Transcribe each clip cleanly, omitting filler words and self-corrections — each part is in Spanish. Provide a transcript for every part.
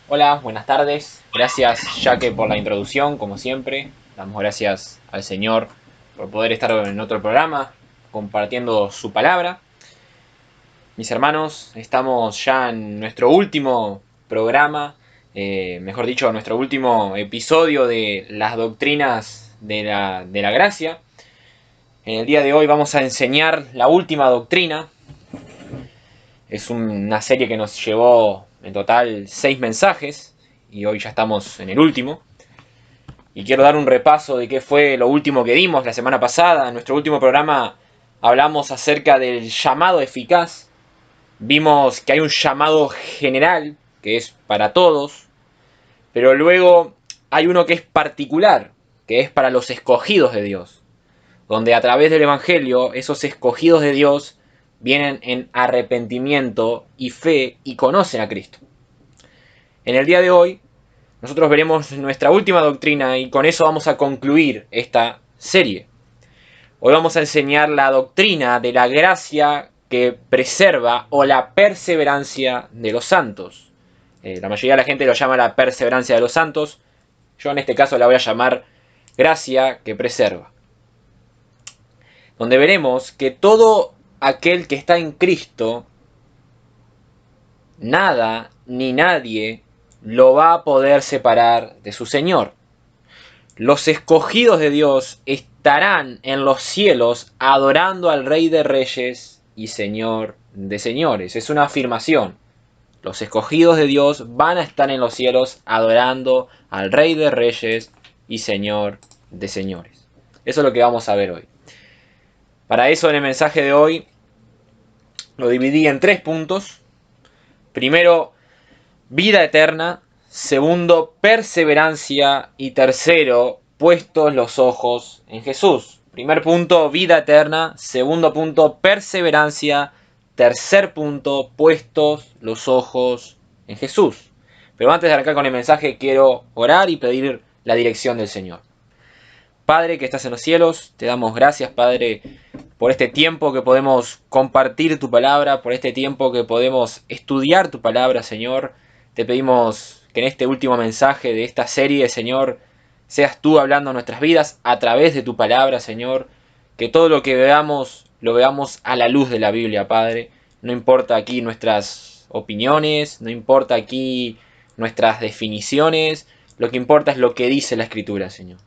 Hola, buenas tardes. Gracias, Jaque, por la introducción, como siempre. Damos gracias al Señor por poder estar en otro programa, compartiendo su palabra. Mis hermanos, estamos ya en nuestro último programa, mejor dicho, nuestro último episodio de las doctrinas de la gracia. En el día de hoy vamos a enseñar la última doctrina. Es una serie que nos llevó en total 6 mensajes y hoy ya estamos en el último. Y quiero dar un repaso de qué fue lo último que dimos la semana pasada. En nuestro último programa hablamos acerca del llamado eficaz. Vimos que hay un llamado general, que es para todos, pero luego hay uno que es particular, que es para los escogidos de Dios, donde a través del Evangelio esos escogidos de Dios vienen en arrepentimiento y fe y conocen a Cristo. En el día de hoy nosotros veremos nuestra última doctrina y con eso vamos a concluir esta serie. Hoy vamos a enseñar la doctrina de la gracia que preserva o la perseverancia de los santos. La mayoría de la gente lo llama la perseverancia de los santos. Yo en este caso la voy a llamar gracia que preserva. Donde veremos que todo aquel que está en Cristo, nada ni nadie lo va a poder separar de su Señor. Los escogidos de Dios estarán en los cielos adorando al Rey de Reyes y Señor de Señores. Es una afirmación. Los escogidos de Dios van a estar en los cielos adorando al Rey de Reyes y Señor de Señores. Eso es lo que vamos a ver hoy. Para eso en el mensaje de hoy lo dividí en 3 puntos. Primero, vida eterna. Segundo, perseverancia. Y tercero, puestos los ojos en Jesús. Primer punto, vida eterna. Segundo punto, perseverancia. Tercer punto, puestos los ojos en Jesús. Pero antes de arrancar con el mensaje, quiero orar y pedir la dirección del Señor. Padre que estás en los cielos, te damos gracias, Padre, por este tiempo que podemos compartir tu palabra, por este tiempo que podemos estudiar tu palabra, Señor. Te pedimos que en este último mensaje de esta serie, Señor, seas tú hablando en nuestras vidas a través de tu palabra, Señor. Que todo lo que veamos, lo veamos a la luz de la Biblia, Padre. No importa aquí nuestras opiniones, no importa aquí nuestras definiciones, lo que importa es lo que dice la Escritura, Señor.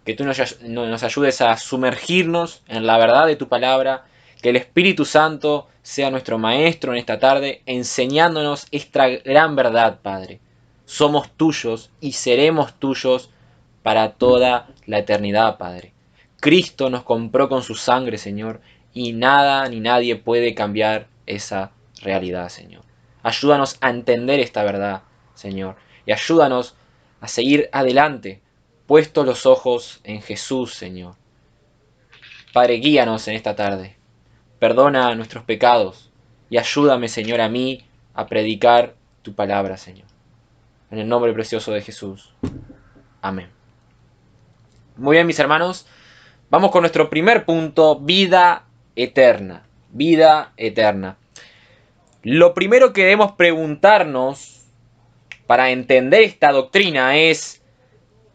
Que tú nos ayudes a sumergirnos en la verdad de tu palabra, que el Espíritu Santo sea nuestro maestro en esta tarde, enseñándonos esta gran verdad, Padre. Somos tuyos y seremos tuyos para toda la eternidad, Padre. Cristo nos compró con su sangre, Señor, y nada ni nadie puede cambiar esa realidad, Señor. Ayúdanos a entender esta verdad, Señor, y ayúdanos a seguir adelante, puestos los ojos en Jesús, Señor. Padre, guíanos en esta tarde. Perdona nuestros pecados y ayúdame, Señor, a mí a predicar tu palabra, Señor. En el nombre precioso de Jesús. Amén. Muy bien, mis hermanos. Vamos con nuestro primer punto, vida eterna. Vida eterna. Lo primero que debemos preguntarnos para entender esta doctrina es,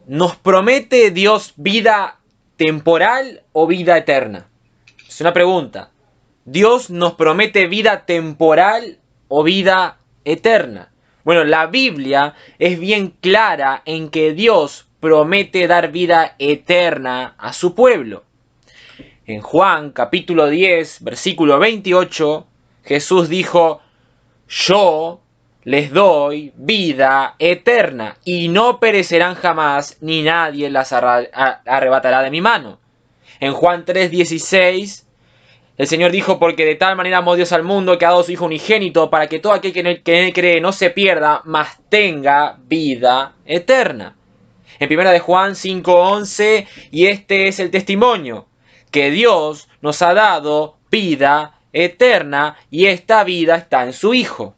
¿nos promete Dios vida temporal o vida eterna? Es una pregunta. ¿Dios nos promete vida temporal o vida eterna? Bueno, la Biblia es bien clara en que Dios promete dar vida eterna a su pueblo. En Juan capítulo 10, versículo 28, Jesús dijo, yo les doy vida eterna y no perecerán jamás, ni nadie las arrebatará de mi mano. En Juan 3:16, el Señor dijo, porque de tal manera amó Dios al mundo que ha dado a su Hijo unigénito para que todo aquel que en él cree no se pierda, mas tenga vida eterna. En 1 de Juan 5:11, y este es el testimonio, que Dios nos ha dado vida eterna y esta vida está en su Hijo.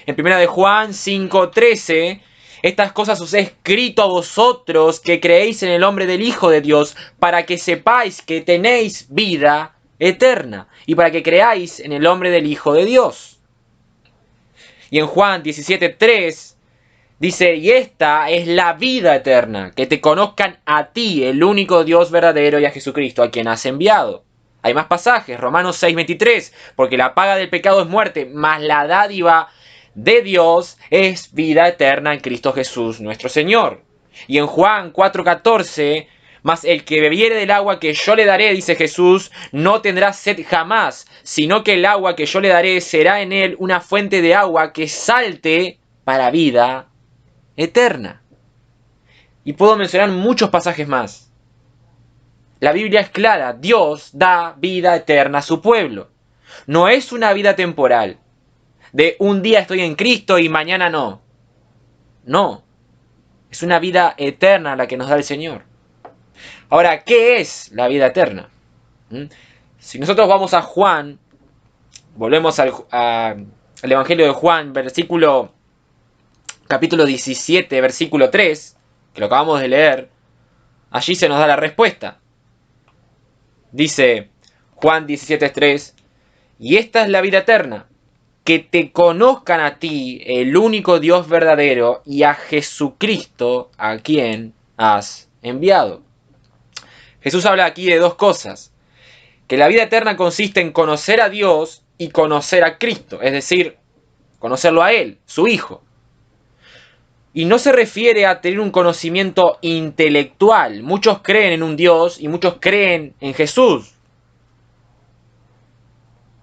En 1 de Juan 5:13, estas cosas os he escrito a vosotros que creéis en el nombre del Hijo de Dios, para que sepáis que tenéis vida eterna y para que creáis en el nombre del Hijo de Dios. Y en Juan 17:3, Dice, y esta es la vida eterna, que te conozcan a ti, el único Dios verdadero, y a Jesucristo, a quien has enviado. Hay más pasajes, Romanos 6:23, porque la paga del pecado es muerte, mas la dádiva de Dios es vida eterna en Cristo Jesús nuestro Señor. Y en Juan 4:14, mas el que bebiere del agua que yo le daré, dice Jesús, no tendrá sed jamás, sino que el agua que yo le daré será en él una fuente de agua que salte para vida eterna. Y puedo mencionar muchos pasajes más. La Biblia es clara, Dios da vida eterna a su pueblo. No es una vida temporal, de un día estoy en Cristo y mañana no. No, es una vida eterna la que nos da el Señor. Ahora, ¿qué es la vida eterna? Si nosotros vamos a Juan, volvemos al Evangelio de Juan, capítulo 17, versículo 3, que lo acabamos de leer, allí se nos da la respuesta. Dice Juan 17:3, y esta es la vida eterna, que te conozcan a ti, el único Dios verdadero, y a Jesucristo, a quien has enviado. Jesús habla aquí de dos cosas, que la vida eterna consiste en conocer a Dios y conocer a Cristo, es decir, conocerlo a Él, su Hijo. Y no se refiere a tener un conocimiento intelectual. Muchos creen en un Dios y muchos creen en Jesús,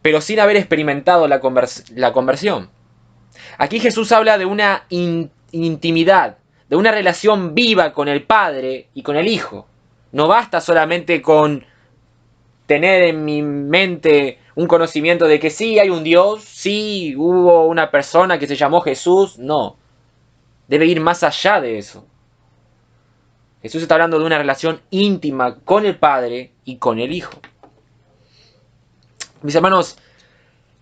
pero sin haber experimentado la conversión. Aquí Jesús habla de una intimidad, de una relación viva con el Padre y con el Hijo. No basta solamente con tener en mi mente un conocimiento de que sí hay un Dios, sí hubo una persona que se llamó Jesús. No, debe ir más allá de eso. Jesús está hablando de una relación íntima con el Padre y con el Hijo. Mis hermanos,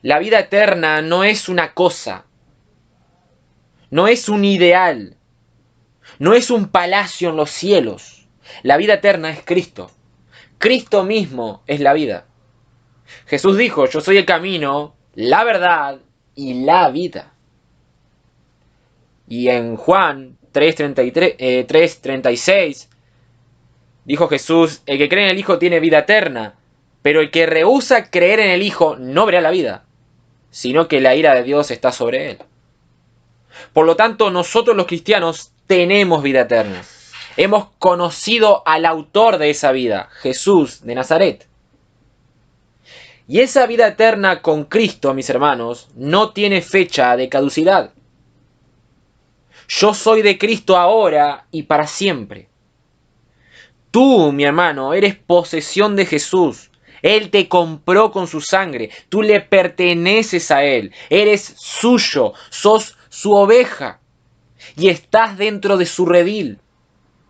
la vida eterna no es una cosa, no es un ideal, no es un palacio en los cielos. La vida eterna es Cristo. Cristo mismo es la vida. Jesús dijo, yo soy el camino, la verdad y la vida. Y en Juan 3:36 dijo Jesús, el que cree en el Hijo tiene vida eterna, pero el que rehúsa creer en el Hijo no verá la vida, sino que la ira de Dios está sobre él. Por lo tanto, nosotros los cristianos tenemos vida eterna. Hemos conocido al autor de esa vida, Jesús de Nazaret. Y esa vida eterna con Cristo, mis hermanos, no tiene fecha de caducidad. Yo soy de Cristo ahora y para siempre. Tú, mi hermano, eres posesión de Jesús. Él te compró con su sangre. Tú le perteneces a Él. Eres suyo. Sos su oveja. Y estás dentro de su redil.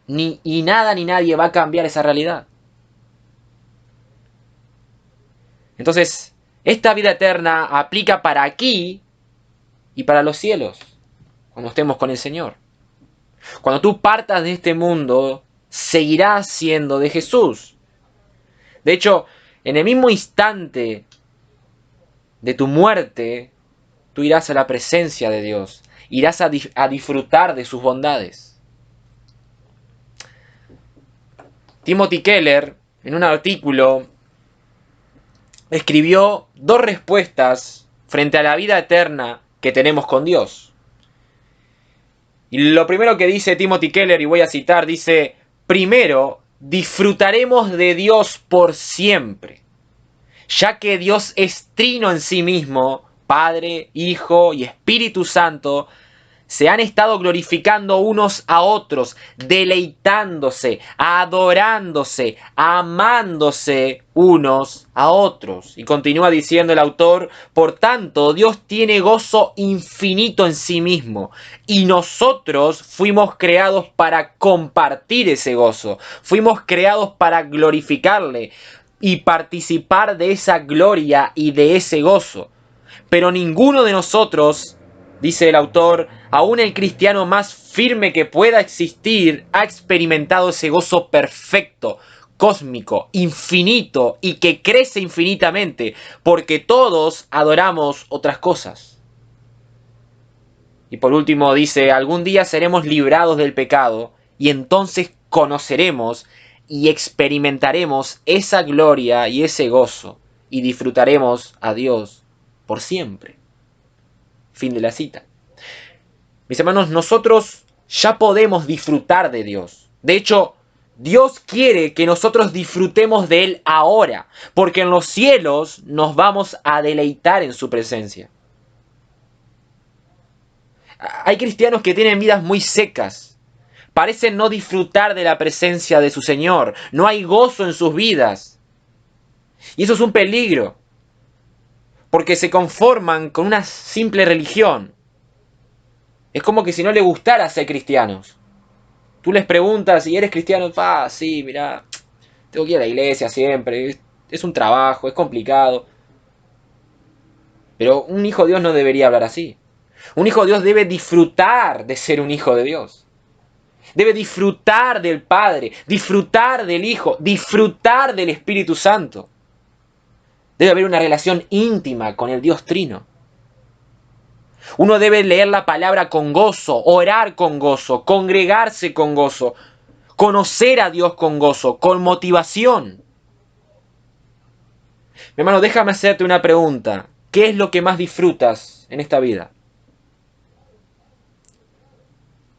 Y nada ni nadie va a cambiar esa realidad. Entonces, esta vida eterna aplica para aquí y para los cielos, cuando estemos con el Señor. Cuando tú partas de este mundo, seguirás siendo de Jesús. De hecho, en el mismo instante de tu muerte, tú irás a la presencia de Dios, irás a disfrutar de sus bondades. Timothy Keller, en un artículo, escribió dos respuestas frente a la vida eterna que tenemos con Dios. Y lo primero que dice Timothy Keller, y voy a citar, dice, primero, disfrutaremos de Dios por siempre, ya que Dios es trino en sí mismo, Padre, Hijo y Espíritu Santo, se han estado glorificando unos a otros, deleitándose, adorándose, amándose unos a otros. Y continúa diciendo el autor, por tanto, Dios tiene gozo infinito en sí mismo, y nosotros fuimos creados para compartir ese gozo, fuimos creados para glorificarle y participar de esa gloria y de ese gozo. Pero ninguno de nosotros, dice el autor, aún el cristiano más firme que pueda existir, ha experimentado ese gozo perfecto, cósmico, infinito y que crece infinitamente, porque todos adoramos otras cosas. Y por último dice, algún día seremos librados del pecado y entonces conoceremos y experimentaremos esa gloria y ese gozo y disfrutaremos a Dios por siempre. Fin de la cita. Mis hermanos, nosotros ya podemos disfrutar de Dios. De hecho, Dios quiere que nosotros disfrutemos de Él ahora, porque en los cielos nos vamos a deleitar en su presencia. Hay cristianos que tienen vidas muy secas, parecen no disfrutar de la presencia de su Señor, no hay gozo en sus vidas. Y eso es un peligro, porque se conforman con una simple religión. Es como que si no les gustara ser cristianos. Tú les preguntas si eres cristiano, sí, mirá, tengo que ir a la iglesia siempre, es un trabajo, es complicado. Pero un hijo de Dios no debería hablar así. Un hijo de Dios debe disfrutar de ser un hijo de Dios. Debe disfrutar del Padre, disfrutar del Hijo, disfrutar del Espíritu Santo. Debe haber una relación íntima con el Dios Trino. Uno debe leer la palabra con gozo, orar con gozo, congregarse con gozo, conocer a Dios con gozo, con motivación. Mi hermano, déjame hacerte una pregunta. ¿Qué es lo que más disfrutas en esta vida?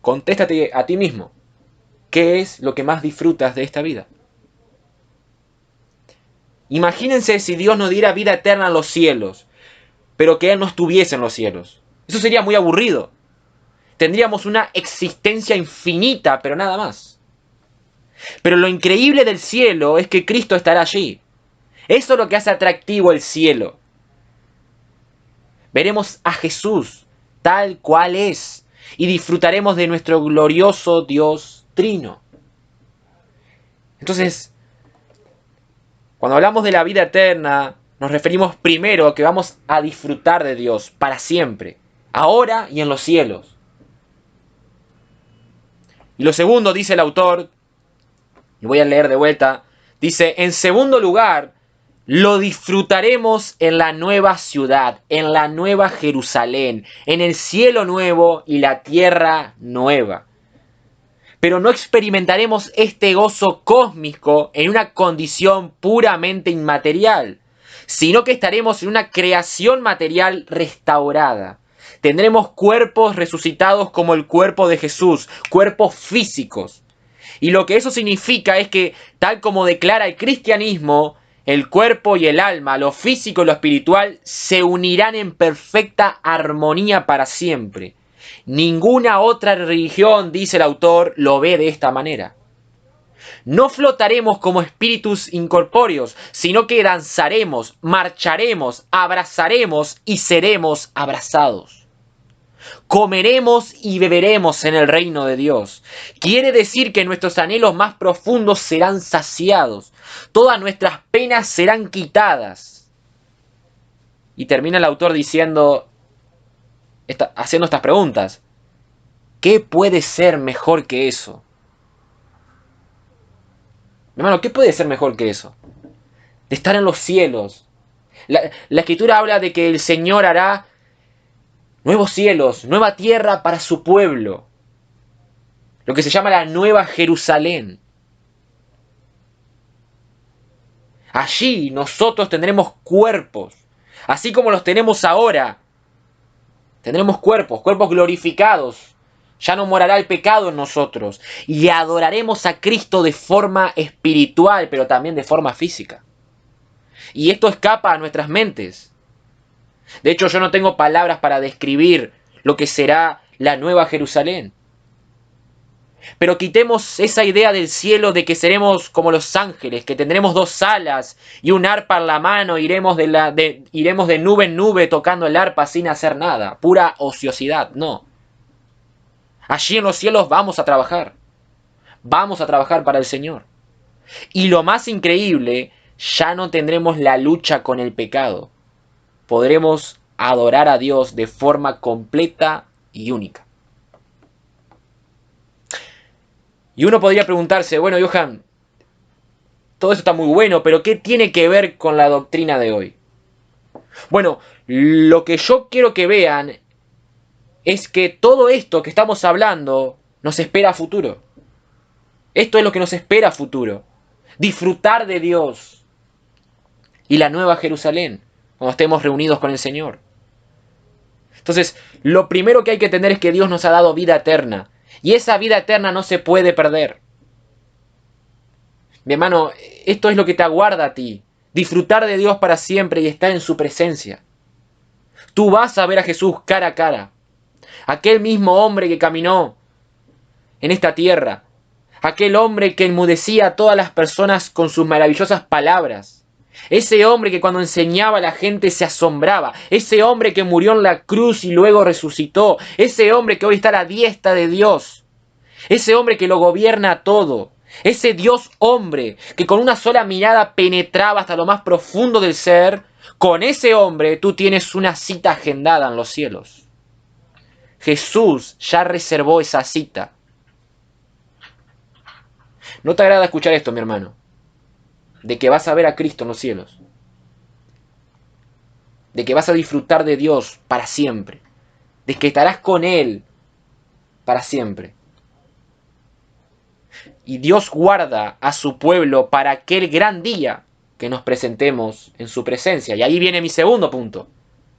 Contéstate a ti mismo. ¿Qué es lo que más disfrutas de esta vida? Imagínense si Dios nos diera vida eterna en los cielos, pero que Él no estuviese en los cielos. Eso sería muy aburrido. Tendríamos una existencia infinita, pero nada más. Pero lo increíble del cielo es que Cristo estará allí. Eso es lo que hace atractivo el cielo. Veremos a Jesús tal cual es y disfrutaremos de nuestro glorioso Dios Trino. Entonces, cuando hablamos de la vida eterna, nos referimos primero a que vamos a disfrutar de Dios para siempre, ahora y en los cielos. Y lo segundo, dice el autor, y voy a leer de vuelta, dice, en segundo lugar, lo disfrutaremos en la nueva ciudad, en la nueva Jerusalén, en el cielo nuevo y la tierra nueva. Pero no experimentaremos este gozo cósmico en una condición puramente inmaterial, sino que estaremos en una creación material restaurada. Tendremos cuerpos resucitados como el cuerpo de Jesús, cuerpos físicos. Y lo que eso significa es que, tal como declara el cristianismo, el cuerpo y el alma, lo físico y lo espiritual, se unirán en perfecta armonía para siempre. Ninguna otra religión, dice el autor, lo ve de esta manera. No flotaremos como espíritus incorpóreos, sino que danzaremos, marcharemos, abrazaremos y seremos abrazados. Comeremos y beberemos en el reino de Dios. Quiere decir que nuestros anhelos más profundos serán saciados. Todas nuestras penas serán quitadas. Y termina el autor diciendo, haciendo estas preguntas. ¿Qué puede ser mejor que eso? Mi hermano, ¿qué puede ser mejor que eso? De estar en los cielos. La Escritura habla de que el Señor hará nuevos cielos, nueva tierra para su pueblo. Lo que se llama la Nueva Jerusalén. Allí nosotros tendremos cuerpos, así como los tenemos ahora. Tendremos cuerpos glorificados. Ya no morará el pecado en nosotros. Y adoraremos a Cristo de forma espiritual, pero también de forma física. Y esto escapa a nuestras mentes. De hecho, yo no tengo palabras para describir lo que será la Nueva Jerusalén. Pero quitemos esa idea del cielo de que seremos como los ángeles, que tendremos dos alas y un arpa en la mano, iremos de nube en nube tocando el arpa sin hacer nada, pura ociosidad, no. Allí en los cielos vamos a trabajar para el Señor. Y lo más increíble, ya no tendremos la lucha con el pecado. Podremos adorar a Dios de forma completa y única. Y uno podría preguntarse, bueno, Johan, todo eso está muy bueno, pero ¿qué tiene que ver con la doctrina de hoy? Bueno, lo que yo quiero que vean es que todo esto que estamos hablando nos espera a futuro. Esto es lo que nos espera a futuro. Disfrutar de Dios y la nueva Jerusalén, cuando estemos reunidos con el Señor. Entonces, lo primero que hay que entender es que Dios nos ha dado vida eterna. Y esa vida eterna no se puede perder. Mi hermano, esto es lo que te aguarda a ti. Disfrutar de Dios para siempre y estar en su presencia. Tú vas a ver a Jesús cara a cara. Aquel mismo hombre que caminó en esta tierra. Aquel hombre que enmudecía a todas las personas con sus maravillosas palabras. Ese hombre que cuando enseñaba a la gente se asombraba. Ese hombre que murió en la cruz y luego resucitó. Ese hombre que hoy está a la diestra de Dios. Ese hombre que lo gobierna todo. Ese Dios hombre que con una sola mirada penetraba hasta lo más profundo del ser. Con ese hombre tú tienes una cita agendada en los cielos. Jesús ya reservó esa cita. ¿No te agrada escuchar esto, mi hermano? De que vas a ver a Cristo en los cielos. De que vas a disfrutar de Dios para siempre. De que estarás con Él para siempre. Y Dios guarda a su pueblo para aquel gran día que nos presentemos en su presencia. Y ahí viene mi segundo punto.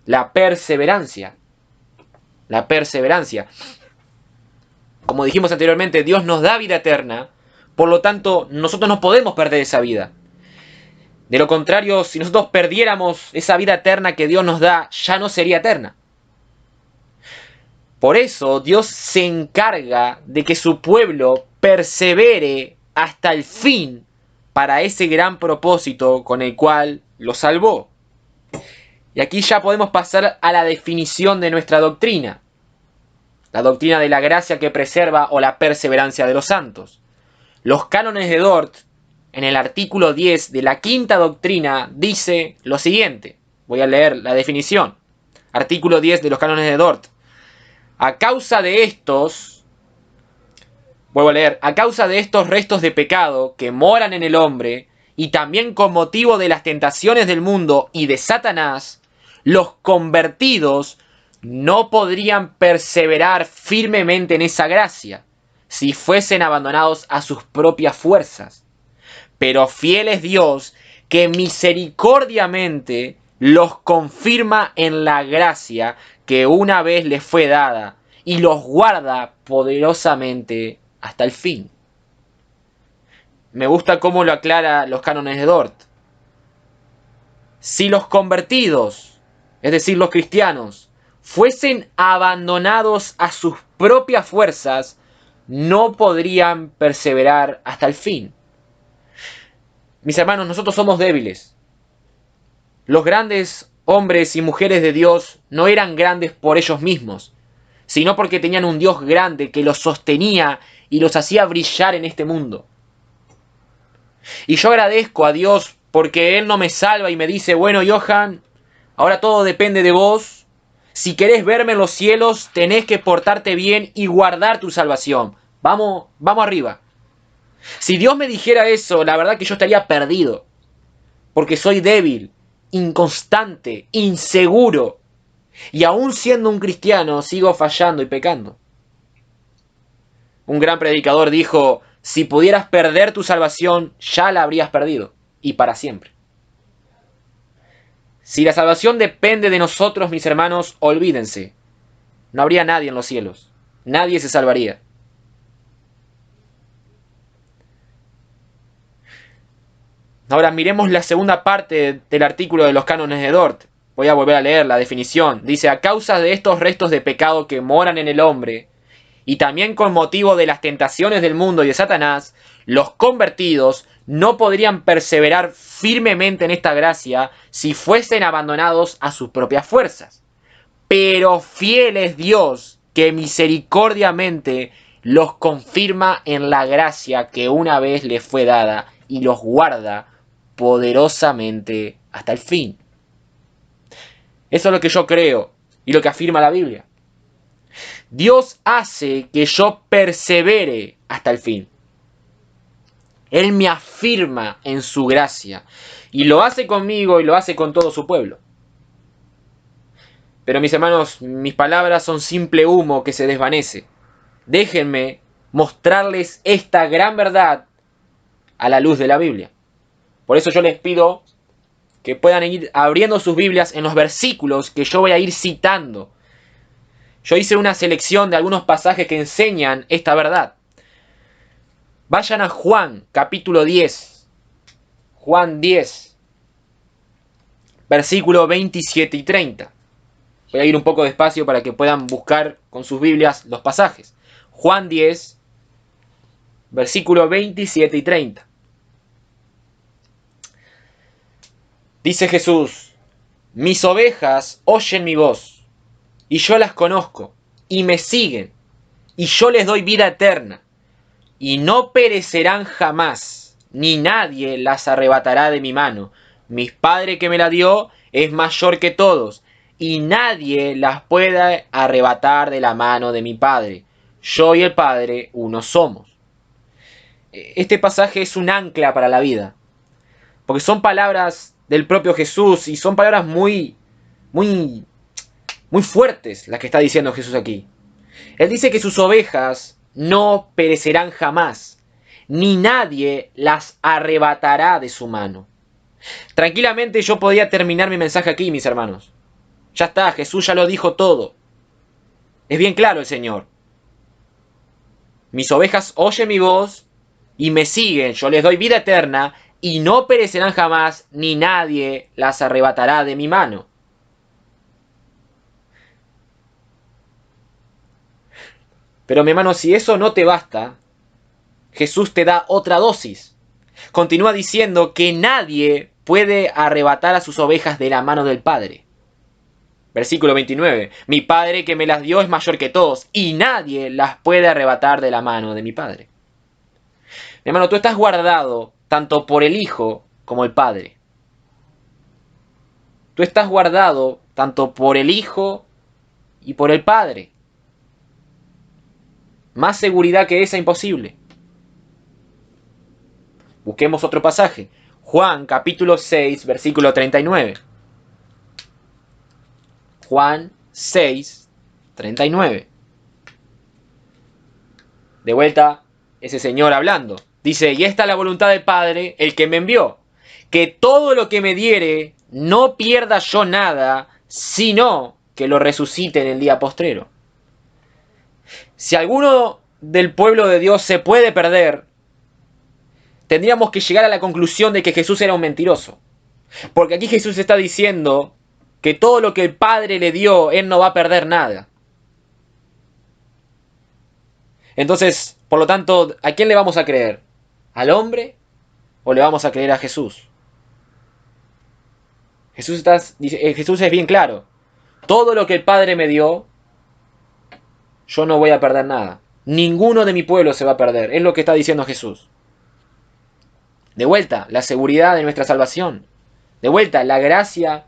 La perseverancia. La perseverancia. Como dijimos anteriormente, Dios nos da vida eterna. Por lo tanto, nosotros no podemos perder esa vida. De lo contrario, si nosotros perdiéramos esa vida eterna que Dios nos da, ya no sería eterna. Por eso Dios se encarga de que su pueblo persevere hasta el fin para ese gran propósito con el cual lo salvó. Y aquí ya podemos pasar a la definición de nuestra doctrina. La doctrina de la gracia que preserva o la perseverancia de los santos. Los cánones de Dort, en el artículo 10 de la quinta doctrina, dice lo siguiente. Voy a leer la definición. Artículo 10 de los cánones de Dort. A causa de estos, vuelvo a leer, a causa de estos restos de pecado que moran en el hombre, y también con motivo de las tentaciones del mundo y de Satanás, los convertidos no podrían perseverar firmemente en esa gracia, si fuesen abandonados a sus propias fuerzas. Pero fiel es Dios, que misericordiamente los confirma en la gracia que una vez les fue dada, y los guarda poderosamente hasta el fin. Me gusta cómo lo aclara los cánones de Dort. Si los convertidos, es decir, los cristianos, fuesen abandonados a sus propias fuerzas, no podrían perseverar hasta el fin. Mis hermanos, nosotros somos débiles. Los grandes hombres y mujeres de Dios no eran grandes por ellos mismos, sino porque tenían un Dios grande que los sostenía y los hacía brillar en este mundo. Y yo agradezco a Dios porque Él no me salva y me dice, bueno, Johan, ahora todo depende de vos. Si querés verme en los cielos, tenés que portarte bien y guardar tu salvación. Vamos arriba. Si Dios me dijera eso, la verdad que yo estaría perdido. Porque soy débil, inconstante, inseguro. Y aún siendo un cristiano, sigo fallando y pecando. Un gran predicador dijo, si pudieras perder tu salvación, ya la habrías perdido. Y para siempre. Si la salvación depende de nosotros, mis hermanos, olvídense. No habría nadie en los cielos. Nadie se salvaría. Ahora miremos la segunda parte del artículo de los cánones de Dort. Voy a volver a leer la definición. Dice, a causa de estos restos de pecado que moran en el hombre, y también con motivo de las tentaciones del mundo y de Satanás, los convertidos no podrían perseverar firmemente en esta gracia si fuesen abandonados a sus propias fuerzas. Pero fiel es Dios, que misericordiamente los confirma en la gracia que una vez les fue dada y los guarda poderosamente hasta el fin. Eso es lo que yo creo y lo que afirma la Biblia. Dios hace que yo persevere hasta el fin. Él me afirma en su gracia y lo hace conmigo y lo hace con todo su pueblo. Pero mis hermanos, mis palabras son simple humo que se desvanece. Déjenme mostrarles esta gran verdad a la luz de la Biblia. Por eso yo les pido que puedan ir abriendo sus Biblias en los versículos que yo voy a ir citando. Yo hice una selección de algunos pasajes que enseñan esta verdad. Vayan a Juan, capítulo 10. Juan 10, versículo 27 y 30. Voy a ir un poco despacio para que puedan buscar con sus Biblias los pasajes. Juan 10, versículo 27 y 30. Dice Jesús: mis ovejas oyen mi voz, y yo las conozco, y me siguen, y yo les doy vida eterna, y no perecerán jamás, ni nadie las arrebatará de mi mano. Mi Padre que me la dio es mayor que todos, y nadie las puede arrebatar de la mano de mi Padre. Yo y el Padre uno somos. Este pasaje es un ancla para la vida, porque son palabras del propio Jesús y son palabras muy fuertes las que está diciendo Jesús aquí. Él dice que sus ovejas no perecerán jamás, ni nadie las arrebatará de su mano. Tranquilamente yo podía terminar mi mensaje aquí, mis hermanos. Ya está, Jesús ya lo dijo todo. Es bien claro el Señor. Mis ovejas oyen mi voz y me siguen, yo les doy vida eterna y no perecerán jamás, ni nadie las arrebatará de mi mano. Pero mi hermano, si eso no te basta, Jesús te da otra dosis. Continúa diciendo que nadie puede arrebatar a sus ovejas de la mano del Padre. Versículo 29. Mi Padre que me las dio es mayor que todos, y nadie las puede arrebatar de la mano de mi Padre. Mi hermano, tú estás guardado tanto por el Hijo como el Padre. Tú estás guardado tanto por el Hijo y por el Padre. Más seguridad que esa imposible. Busquemos otro pasaje. Juan capítulo 6, versículo 39. Juan 6, 39. De vuelta, ese Señor hablando. Dice: y esta es la voluntad del Padre, el que me envió, que todo lo que me diere no pierda yo nada, sino que lo resucite en el día postrero. Si alguno del pueblo de Dios se puede perder, tendríamos que llegar a la conclusión de que Jesús era un mentiroso. Porque aquí Jesús está diciendo que todo lo que el Padre le dio, Él no va a perder nada. Entonces, por lo tanto, ¿a quién le vamos a creer? ¿Al hombre o le vamos a creer a Jesús? Jesús es bien claro. Todo lo que el Padre me dio, yo no voy a perder nada. Ninguno de mi pueblo se va a perder. Es lo que está diciendo Jesús. De vuelta, la seguridad de nuestra salvación. De vuelta, la gracia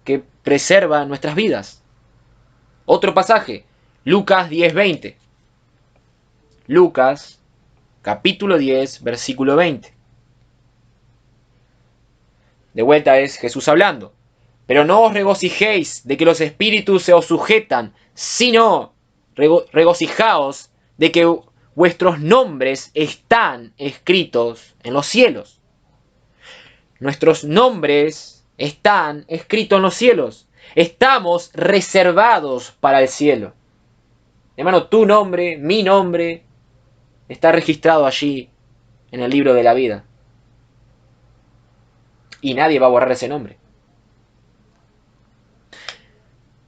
que preserva nuestras vidas. Otro pasaje, Lucas 10:20. Lucas, capítulo 10, versículo 20. De vuelta es Jesús hablando. Pero no os regocijéis de que los espíritus se os sujetan, sino regocijaos de que vuestros nombres están escritos en los cielos. Nuestros nombres están escritos en los cielos. Estamos reservados para el cielo. Hermano, tu nombre, mi nombre, está registrado allí en el libro de la vida. Y nadie va a borrar ese nombre.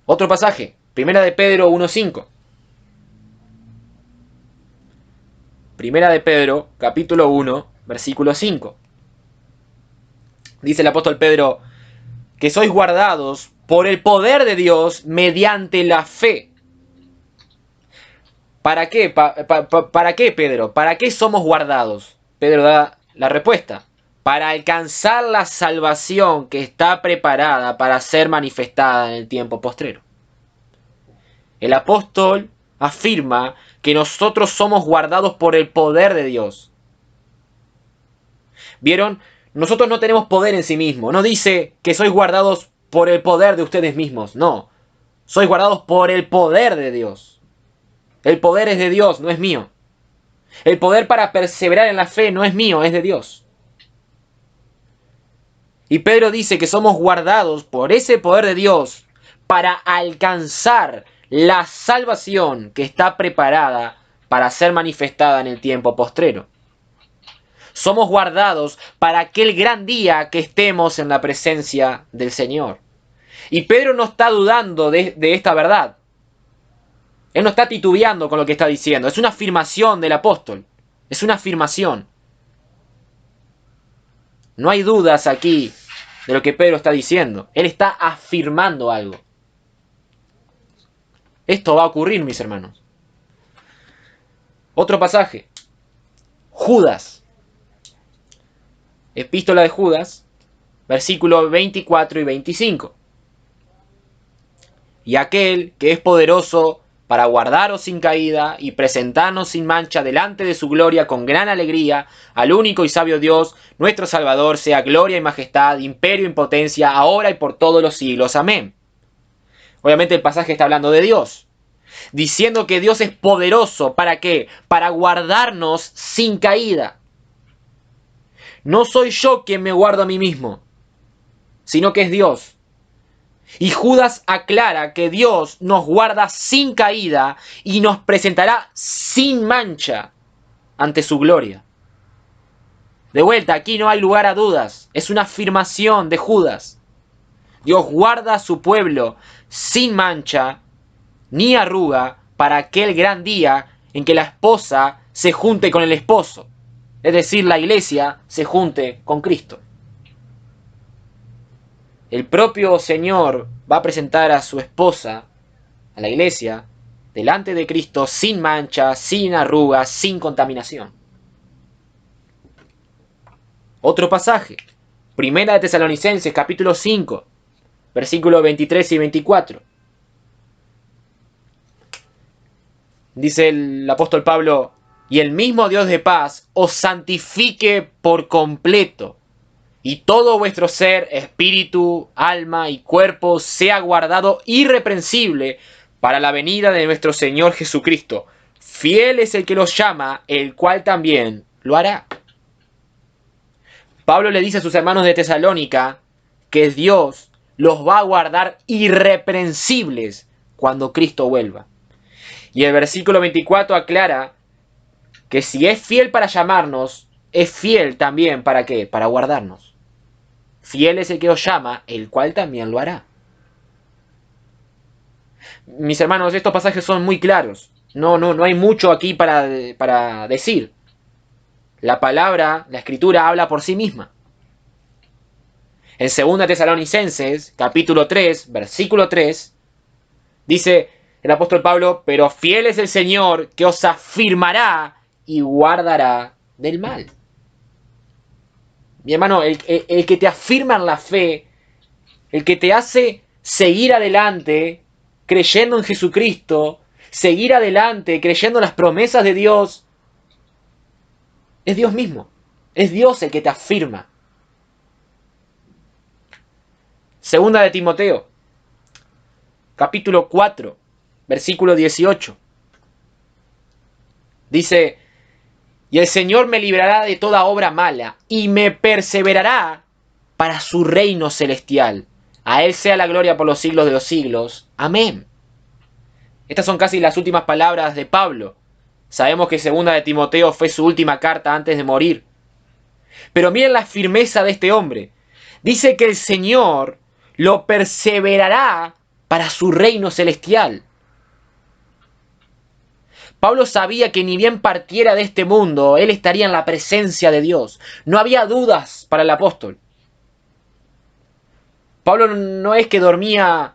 Otro pasaje, Primera de Pedro 1:5. Primera de Pedro, capítulo 1, versículo 5. Dice el apóstol Pedro: que sois guardados por el poder de Dios mediante la fe. ¿Para qué? ¿Para qué, Pedro? ¿Para qué somos guardados? Pedro da la respuesta: para alcanzar la salvación que está preparada para ser manifestada en el tiempo postrero. El apóstol afirma que nosotros somos guardados por el poder de Dios. ¿Vieron? Nosotros no tenemos poder en sí mismo. No dice que sois guardados por el poder de ustedes mismos. No. Sois guardados por el poder de Dios. El poder es de Dios, no es mío. El poder para perseverar en la fe no es mío, es de Dios. Y Pedro dice que somos guardados por ese poder de Dios para alcanzar la salvación que está preparada para ser manifestada en el tiempo postrero. Somos guardados para aquel gran día que estemos en la presencia del Señor. Y Pedro no está dudando de esta verdad. Él no está titubeando con lo que está diciendo. Es una afirmación del apóstol. Es una afirmación. No hay dudas aquí de lo que Pedro está diciendo. Él está afirmando algo. Esto va a ocurrir, mis hermanos. Otro pasaje. Judas. Epístola de Judas, versículos 24 y 25. Y aquel que es poderoso para guardaros sin caída y presentarnos sin mancha delante de su gloria con gran alegría, al único y sabio Dios, nuestro Salvador, sea gloria y majestad, imperio y potencia, ahora y por todos los siglos. Amén. Obviamente el pasaje está hablando de Dios, diciendo que Dios es poderoso. ¿Para qué? Para guardarnos sin caída. No soy yo quien me guardo a mí mismo, sino que es Dios. Y Judas aclara que Dios nos guarda sin caída y nos presentará sin mancha ante su gloria. De vuelta, aquí no hay lugar a dudas. Es una afirmación de Judas. Dios guarda a su pueblo sin mancha ni arruga para aquel gran día en que la esposa se junte con el esposo. Es decir, la iglesia se junte con Cristo. El propio Señor va a presentar a su esposa, a la iglesia, delante de Cristo sin mancha, sin arrugas, sin contaminación. Otro pasaje, Primera de Tesalonicenses, capítulo 5, versículos 23 y 24. Dice el apóstol Pablo: y el mismo Dios de paz os santifique por completo, y todo vuestro ser, espíritu, alma y cuerpo sea guardado irreprensible para la venida de nuestro Señor Jesucristo. Fiel es el que los llama, el cual también lo hará. Pablo le dice a sus hermanos de Tesalónica que Dios los va a guardar irreprensibles cuando Cristo vuelva. Y el versículo 24 aclara que si es fiel para llamarnos, es fiel también ¿para qué? Para guardarnos. Fiel es el que os llama, el cual también lo hará. Mis hermanos, estos pasajes son muy claros. No hay mucho aquí para decir. La palabra, la escritura habla por sí misma. En 2 Tesalonicenses, capítulo 3, versículo 3, dice el apóstol Pablo: pero fiel es el Señor que os afirmará y guardará del mal. Mi hermano, el que te afirma en la fe, el que te hace seguir adelante creyendo en Jesucristo, seguir adelante creyendo en las promesas de Dios, es Dios mismo. Es Dios el que te afirma. Segunda de Timoteo, capítulo 4, versículo 18. Dice: y el Señor me librará de toda obra mala y me perseverará para su reino celestial. A Él sea la gloria por los siglos de los siglos. Amén. Estas son casi las últimas palabras de Pablo. Sabemos que 2 de Timoteo fue su última carta antes de morir. Pero miren la firmeza de este hombre. Dice que el Señor lo perseverará para su reino celestial. Pablo sabía que ni bien partiera de este mundo, él estaría en la presencia de Dios. No había dudas para el apóstol. Pablo no es que dormía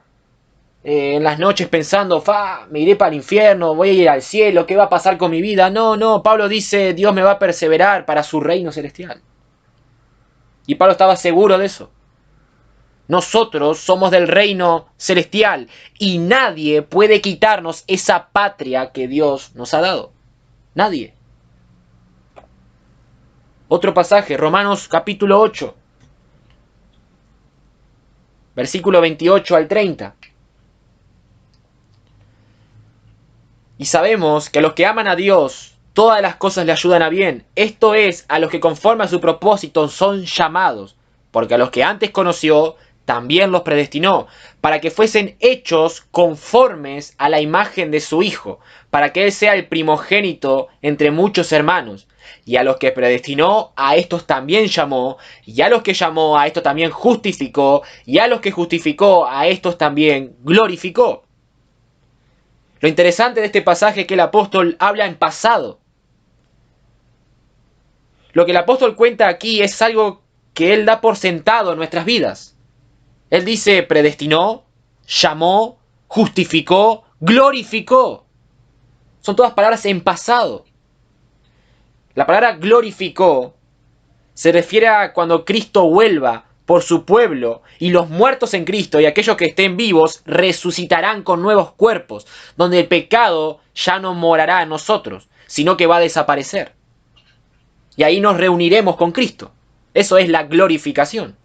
en las noches pensando: me iré para el infierno, voy a ir al cielo, ¿qué va a pasar con mi vida? No, Pablo dice: Dios me va a perseverar para su reino celestial. Y Pablo estaba seguro de eso. Nosotros somos del reino celestial y nadie puede quitarnos esa patria que Dios nos ha dado. Nadie. Otro pasaje, Romanos capítulo 8, versículo 28 al 30. Y sabemos que a los que aman a Dios, todas las cosas le ayudan a bien. Esto es, a los que conforme a su propósito son llamados. Porque a los que antes conoció, también los predestinó, para que fuesen hechos conformes a la imagen de su Hijo, para que Él sea el primogénito entre muchos hermanos. Y a los que predestinó, a estos también llamó, y a los que llamó, a estos también justificó, y a los que justificó, a estos también glorificó. Lo interesante de este pasaje es que el apóstol habla en pasado. Lo que el apóstol cuenta aquí es algo que él da por sentado en nuestras vidas. Él dice, predestinó, llamó, justificó, glorificó. Son todas palabras en pasado. La palabra glorificó se refiere a cuando Cristo vuelva por su pueblo, y los muertos en Cristo y aquellos que estén vivos resucitarán con nuevos cuerpos, donde el pecado ya no morará en nosotros, sino que va a desaparecer. Y ahí nos reuniremos con Cristo. Eso es la glorificación.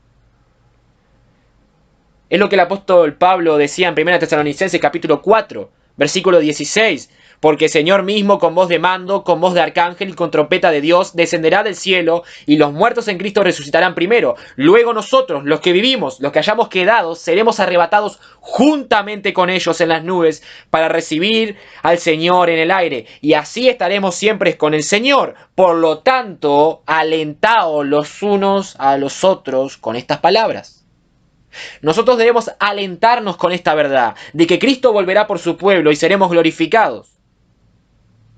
Es lo que el apóstol Pablo decía en 1 Tesalonicenses capítulo 4, versículo 16. Porque el Señor mismo, con voz de mando, con voz de arcángel y con trompeta de Dios, descenderá del cielo, y los muertos en Cristo resucitarán primero. Luego nosotros, los que vivimos, los que hayamos quedado, seremos arrebatados juntamente con ellos en las nubes para recibir al Señor en el aire. Y así estaremos siempre con el Señor. Por lo tanto, alentaos los unos a los otros con estas palabras. Nosotros debemos alentarnos con esta verdad, de que Cristo volverá por su pueblo y seremos glorificados.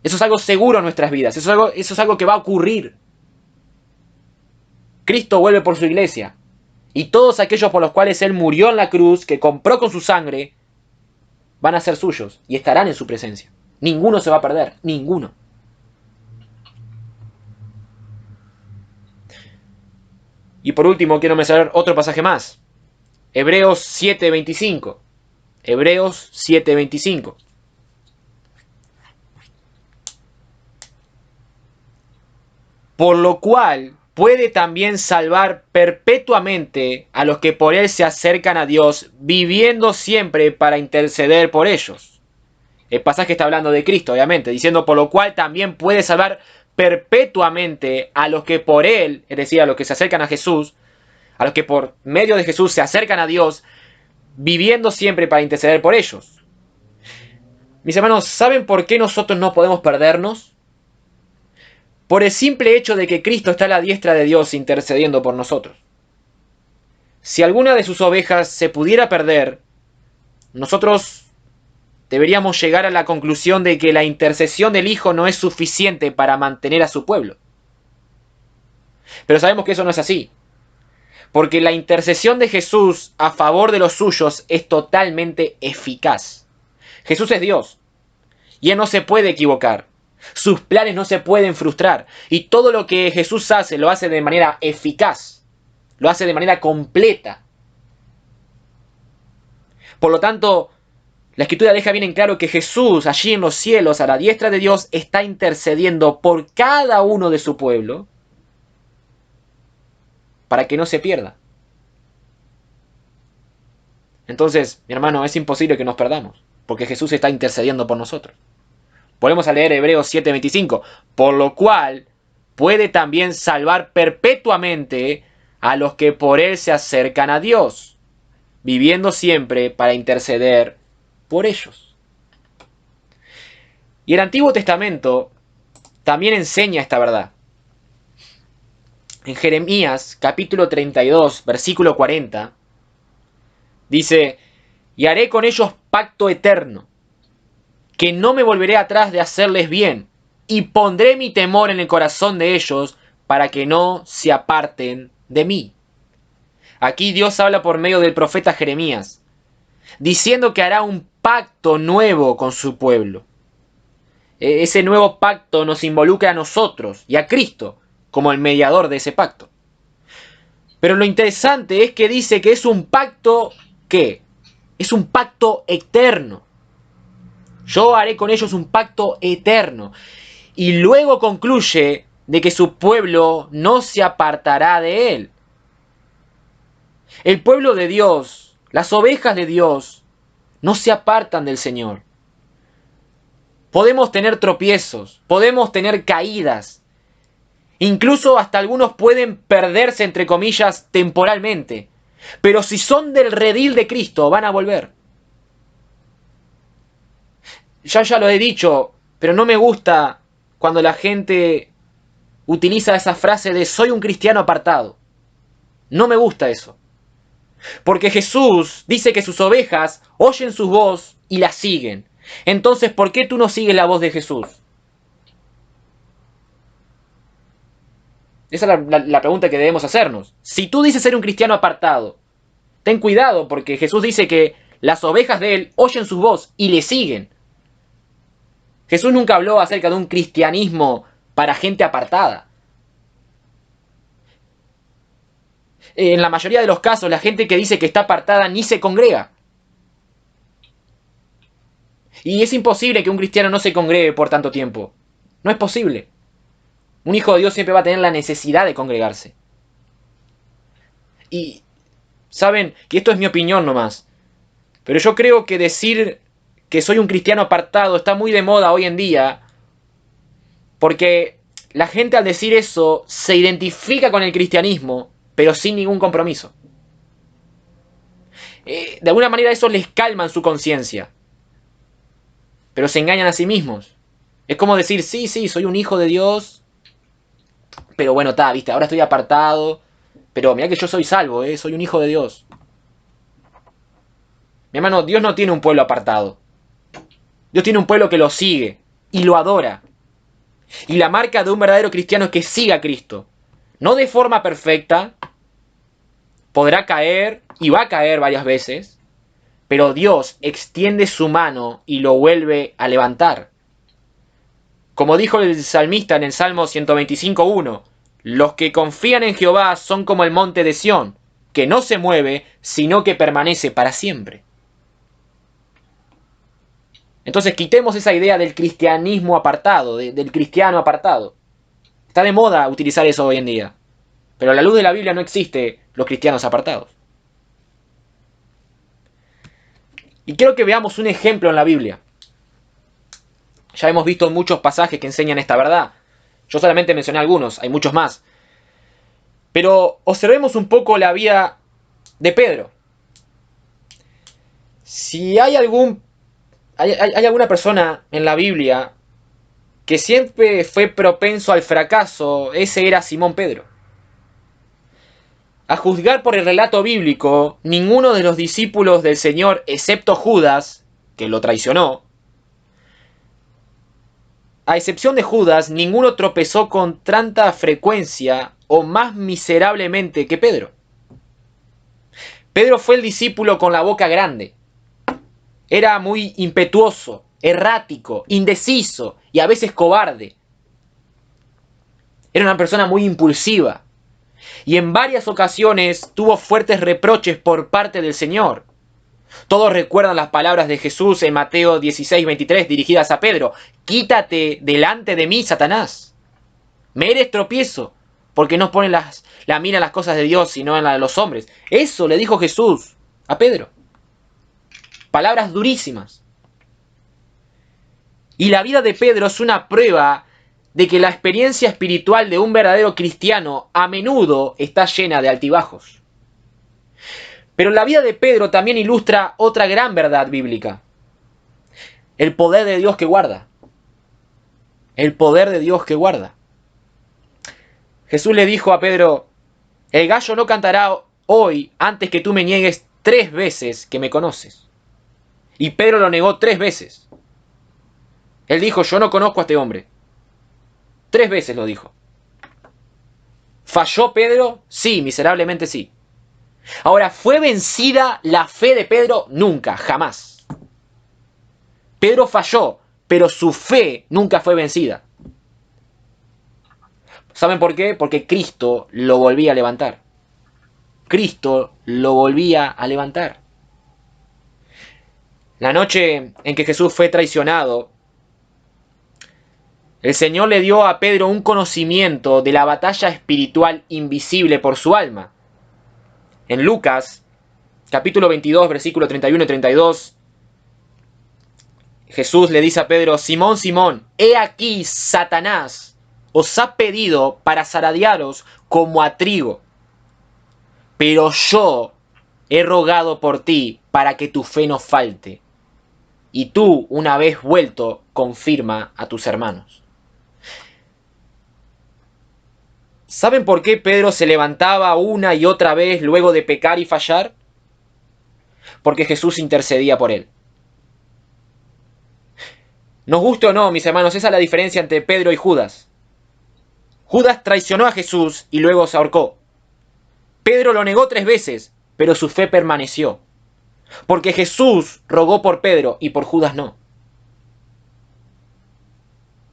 Eso es algo seguro en nuestras vidas, eso es algo que va a ocurrir. Cristo vuelve por su iglesia, y todos aquellos por los cuales Él murió en la cruz, que compró con su sangre, van a ser suyos y estarán en su presencia. Ninguno se va a perder, ninguno. Y por último quiero mencionar otro pasaje más. Hebreos 7:25. Hebreos 7:25. Por lo cual puede también salvar perpetuamente a los que por Él se acercan a Dios, viviendo siempre para interceder por ellos. El pasaje está hablando de Cristo, obviamente, diciendo por lo cual también puede salvar perpetuamente a los que por Él, es decir, a los que se acercan a Jesús, a los que por medio de Jesús se acercan a Dios, viviendo siempre para interceder por ellos. Mis hermanos, ¿saben por qué nosotros no podemos perdernos? Por el simple hecho de que Cristo está a la diestra de Dios intercediendo por nosotros. Si alguna de sus ovejas se pudiera perder, nosotros deberíamos llegar a la conclusión de que la intercesión del Hijo no es suficiente para mantener a su pueblo. Pero sabemos que eso no es así, porque la intercesión de Jesús a favor de los suyos es totalmente eficaz. Jesús es Dios, y Él no se puede equivocar. Sus planes no se pueden frustrar. Y todo lo que Jesús hace, lo hace de manera eficaz. Lo hace de manera completa. Por lo tanto, la Escritura deja bien en claro que Jesús, allí en los cielos, a la diestra de Dios, está intercediendo por cada uno de su pueblo para que no se pierda. Entonces, mi hermano, es imposible que nos perdamos, porque Jesús está intercediendo por nosotros. Volvemos a leer Hebreos 7:25. Por lo cual puede también salvar perpetuamente a los que por Él se acercan a Dios, viviendo siempre para interceder por ellos. Y el Antiguo Testamento también enseña esta verdad. En Jeremías capítulo 32, versículo 40, dice, y haré con ellos pacto eterno, que no me volveré atrás de hacerles bien, y pondré mi temor en el corazón de ellos para que no se aparten de mí. Aquí Dios habla por medio del profeta Jeremías, diciendo que hará un pacto nuevo con su pueblo. Ese nuevo pacto nos involucra a nosotros y a Cristo como el mediador de ese pacto. Pero lo interesante es que dice que es un pacto, ¿qué? Es un pacto eterno. Yo haré con ellos un pacto eterno. Y luego concluye de que su pueblo no se apartará de él. El pueblo de Dios, las ovejas de Dios, no se apartan del Señor. Podemos tener tropiezos, podemos tener caídas. Incluso hasta algunos pueden perderse, entre comillas, temporalmente. Pero si son del redil de Cristo, van a volver. Ya lo he dicho, pero no me gusta cuando la gente utiliza esa frase de soy un cristiano apartado. No me gusta eso. Porque Jesús dice que sus ovejas oyen su voz y la siguen. Entonces, ¿por qué tú no sigues la voz de Jesús? Esa es la pregunta que debemos hacernos. Si tú dices ser un cristiano apartado, ten cuidado porque Jesús dice que las ovejas de él oyen su voz y le siguen. Jesús nunca habló acerca de un cristianismo para gente apartada. En la mayoría de los casos, la gente que dice que está apartada ni se congrega. Y es imposible que un cristiano no se congregue por tanto tiempo. No es posible. Un hijo de Dios siempre va a tener la necesidad de congregarse. Y, ¿saben? Y esto es mi opinión nomás. Pero yo creo que decir que soy un cristiano apartado está muy de moda hoy en día. Porque la gente al decir eso se identifica con el cristianismo, pero sin ningún compromiso. De alguna manera eso les calma en su conciencia. Pero se engañan a sí mismos. Es como decir, sí, soy un hijo de Dios. Pero bueno, viste, ahora estoy apartado. Pero mira que yo soy salvo, soy un hijo de Dios. Mi hermano, Dios no tiene un pueblo apartado. Dios tiene un pueblo que lo sigue y lo adora. Y la marca de un verdadero cristiano es que siga a Cristo. No de forma perfecta. Podrá caer y va a caer varias veces. Pero Dios extiende su mano y lo vuelve a levantar. Como dijo el salmista en el Salmo 125:1, los que confían en Jehová son como el monte de Sión, que no se mueve, sino que permanece para siempre. Entonces quitemos esa idea del cristianismo apartado, del cristiano apartado. Está de moda utilizar eso hoy en día. Pero a la luz de la Biblia no existe los cristianos apartados. Y quiero que veamos un ejemplo en la Biblia. Ya hemos visto muchos pasajes que enseñan esta verdad. Yo solamente mencioné algunos, hay muchos más. Pero observemos un poco la vida de Pedro. Si hay alguna persona en la Biblia que siempre fue propenso al fracaso, ese era Simón Pedro. A juzgar por el relato bíblico, ninguno de los discípulos del Señor, excepto Judas, que lo traicionó, a excepción de Judas, ninguno tropezó con tanta frecuencia o más miserablemente que Pedro. Pedro fue el discípulo con la boca grande. Era muy impetuoso, errático, indeciso y a veces cobarde. Era una persona muy impulsiva. Y en varias ocasiones tuvo fuertes reproches por parte del Señor. Todos recuerdan las palabras de Jesús en Mateo 16:23 dirigidas a Pedro. Quítate delante de mí, Satanás. Me eres tropiezo, porque no pones la mira en las cosas de Dios, sino en la de los hombres. Eso le dijo Jesús a Pedro. Palabras durísimas. Y la vida de Pedro es una prueba de que la experiencia espiritual de un verdadero cristiano a menudo está llena de altibajos. Pero la vida de Pedro también ilustra otra gran verdad bíblica. El poder de Dios que guarda. El poder de Dios que guarda. Jesús le dijo a Pedro, el gallo no cantará hoy antes que tú me niegues 3 veces que me conoces. Y Pedro lo negó 3 veces. Él dijo, yo no conozco a este hombre. 3 veces lo dijo. ¿Falló Pedro? Sí, miserablemente sí. Ahora, ¿fue vencida la fe de Pedro? Nunca, jamás. Pedro falló, pero su fe nunca fue vencida. ¿Saben por qué? Porque Cristo lo volvía a levantar. Cristo lo volvía a levantar. La noche en que Jesús fue traicionado, el Señor le dio a Pedro un conocimiento de la batalla espiritual invisible por su alma. En Lucas, capítulo 22, versículos 31 y 32, Jesús le dice a Pedro: Simón, Simón, he aquí Satanás os ha pedido para zarandearos como a trigo, pero yo he rogado por ti para que tu fe no falte, y tú, una vez vuelto, confirma a tus hermanos. ¿Saben por qué Pedro se levantaba una y otra vez luego de pecar y fallar? Porque Jesús intercedía por él. Nos guste o no, mis hermanos, esa es la diferencia entre Pedro y Judas. Judas traicionó a Jesús y luego se ahorcó. Pedro lo negó 3 veces, pero su fe permaneció. Porque Jesús rogó por Pedro y por Judas no.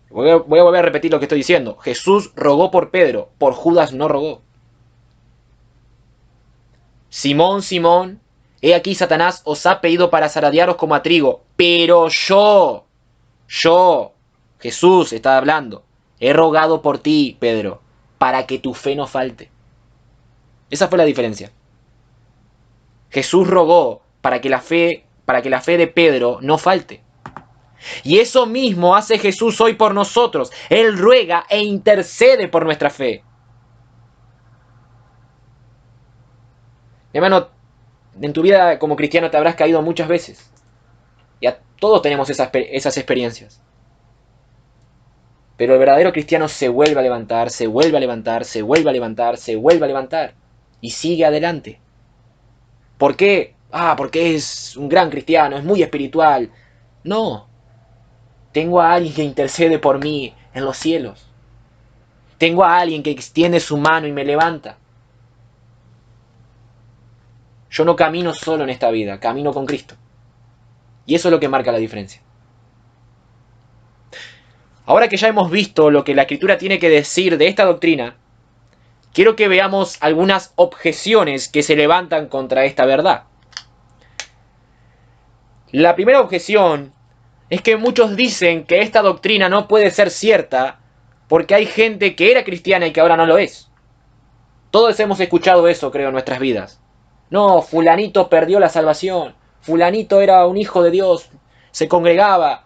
Voy a volver a repetir lo que estoy diciendo. Jesús rogó por Pedro, por Judas no rogó. Simón, Simón, he aquí Satanás os ha pedido para zarandearos como a trigo, pero yo, Jesús está hablando, he rogado por ti, Pedro, para que tu fe no falte. Esa fue la diferencia. Jesús rogó para que la fe de Pedro no falte. Y eso mismo hace Jesús hoy por nosotros. Él ruega e intercede por nuestra fe. Hermano, en tu vida como cristiano te habrás caído muchas veces. Ya todos tenemos esas experiencias. Pero el verdadero cristiano se vuelve a levantar, se vuelve a levantar, se vuelve a levantar, se vuelve a levantar. Y sigue adelante. ¿Por qué? Porque es un gran cristiano, es muy espiritual. No. Tengo a alguien que intercede por mí en los cielos. Tengo a alguien que extiende su mano y me levanta. Yo no camino solo en esta vida, camino con Cristo. Y eso es lo que marca la diferencia. Ahora que ya hemos visto lo que la Escritura tiene que decir de esta doctrina, quiero que veamos algunas objeciones que se levantan contra esta verdad. La primera objeción es que muchos dicen que esta doctrina no puede ser cierta porque hay gente que era cristiana y que ahora no lo es. Todos hemos escuchado eso, creo, en nuestras vidas. No, fulanito perdió la salvación, fulanito era un hijo de Dios, se congregaba,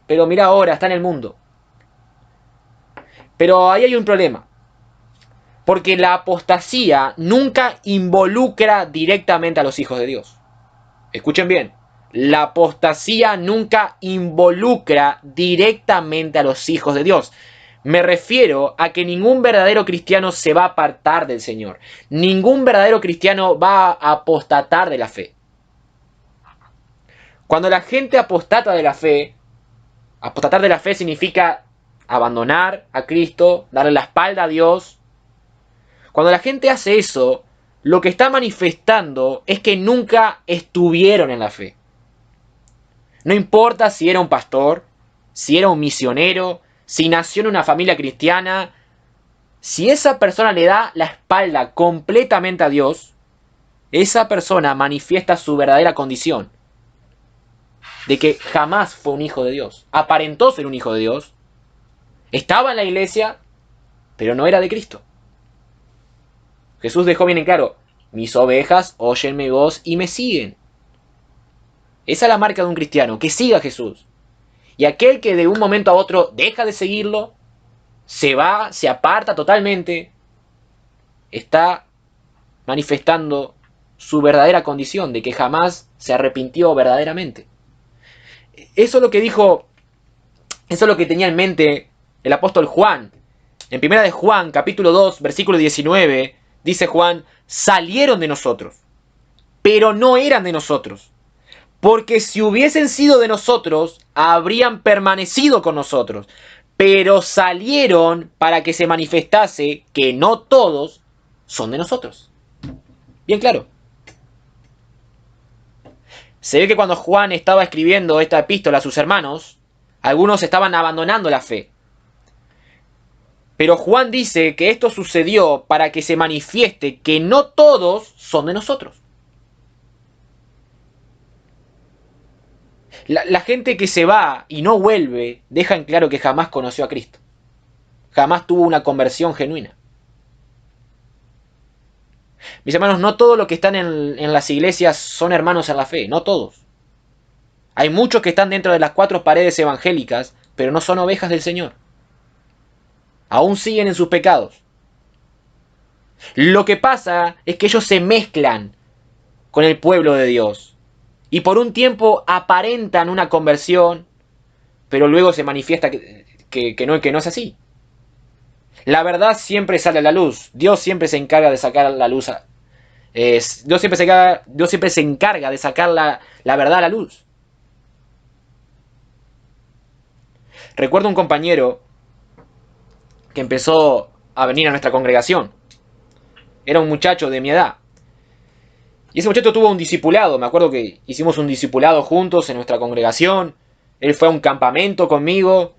pero mira ahora, está en el mundo. Pero ahí hay un problema, porque la apostasía nunca involucra directamente a los hijos de Dios. Escuchen bien, la apostasía nunca involucra directamente a los hijos de Dios. Me refiero a que ningún verdadero cristiano se va a apartar del Señor. Ningún verdadero cristiano va a apostatar de la fe. Cuando la gente apostata de la fe, apostatar de la fe significa abandonar a Cristo, darle la espalda a Dios. Cuando la gente hace eso, lo que está manifestando es que nunca estuvieron en la fe. No importa si era un pastor, si era un misionero, si nació en una familia cristiana, si esa persona le da la espalda completamente a Dios, esa persona manifiesta su verdadera condición de que jamás fue un hijo de Dios. Aparentó ser un hijo de Dios, estaba en la iglesia, pero no era de Cristo. Jesús dejó bien en claro: mis ovejas oyen mi voz y me siguen. Esa es la marca de un cristiano, que siga a Jesús. Y aquel que de un momento a otro deja de seguirlo, se va, se aparta totalmente, está manifestando su verdadera condición de que jamás se arrepintió verdaderamente. Eso es lo que dijo, eso es lo que tenía en mente el apóstol Juan. En 1 de Juan, capítulo 2, versículo 19, dice Juan: salieron de nosotros, pero no eran de nosotros. Porque si hubiesen sido de nosotros, habrían permanecido con nosotros. Pero salieron para que se manifestase que no todos son de nosotros. Bien claro. Se ve que cuando Juan estaba escribiendo esta epístola a sus hermanos, algunos estaban abandonando la fe. Pero Juan dice que esto sucedió para que se manifieste que no todos son de nosotros. La gente que se va y no vuelve deja en claro que jamás conoció a Cristo. Jamás tuvo una conversión genuina. Mis hermanos, no todos los que están en las iglesias son hermanos en la fe, no todos. Hay muchos que están dentro de las 4 paredes evangélicas, pero no son ovejas del Señor. Aún siguen en sus pecados. Lo que pasa es que ellos se mezclan con el pueblo de Dios. Y por un tiempo aparentan una conversión, pero luego se manifiesta que no es así. La verdad siempre sale a la luz. Dios siempre se encarga de sacar la luz. Dios siempre se encarga de sacar la verdad a la luz. Recuerdo un compañero que empezó a venir a nuestra congregación. Era un muchacho de mi edad. Y ese muchacho tuvo un discipulado. Me acuerdo que hicimos un discipulado juntos en nuestra congregación. Él fue a un campamento conmigo.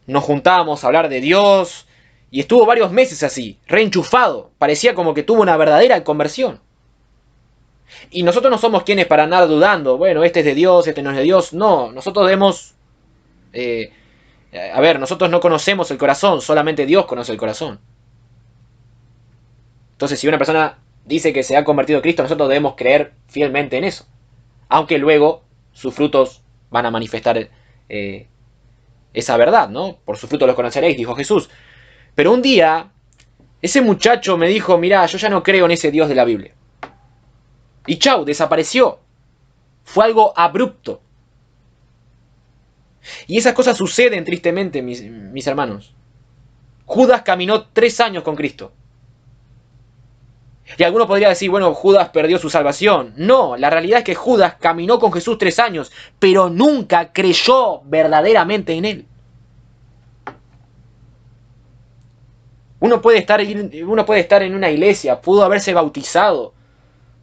Nos juntábamos a hablar de Dios. Y estuvo varios meses así, reenchufado. Parecía como que tuvo una verdadera conversión. Y nosotros no somos quienes para andar dudando. Bueno, este es de Dios, este no es de Dios. No, nosotros debemos... nosotros no conocemos el corazón. Solamente Dios conoce el corazón. Entonces, si una persona dice que se ha convertido a Cristo, nosotros debemos creer fielmente en eso. Aunque luego sus frutos van a manifestar esa verdad, ¿no? Por sus frutos los conoceréis, dijo Jesús. Pero un día, ese muchacho me dijo, mirá, yo ya no creo en ese Dios de la Biblia. Y chau, desapareció. Fue algo abrupto. Y esas cosas suceden tristemente, mis hermanos. Judas caminó 3 años con Cristo. Y alguno podría decir, bueno, Judas perdió su salvación. No, la realidad es que Judas caminó con Jesús 3 años, pero nunca creyó verdaderamente en él. Uno puede estar en una iglesia, pudo haberse bautizado,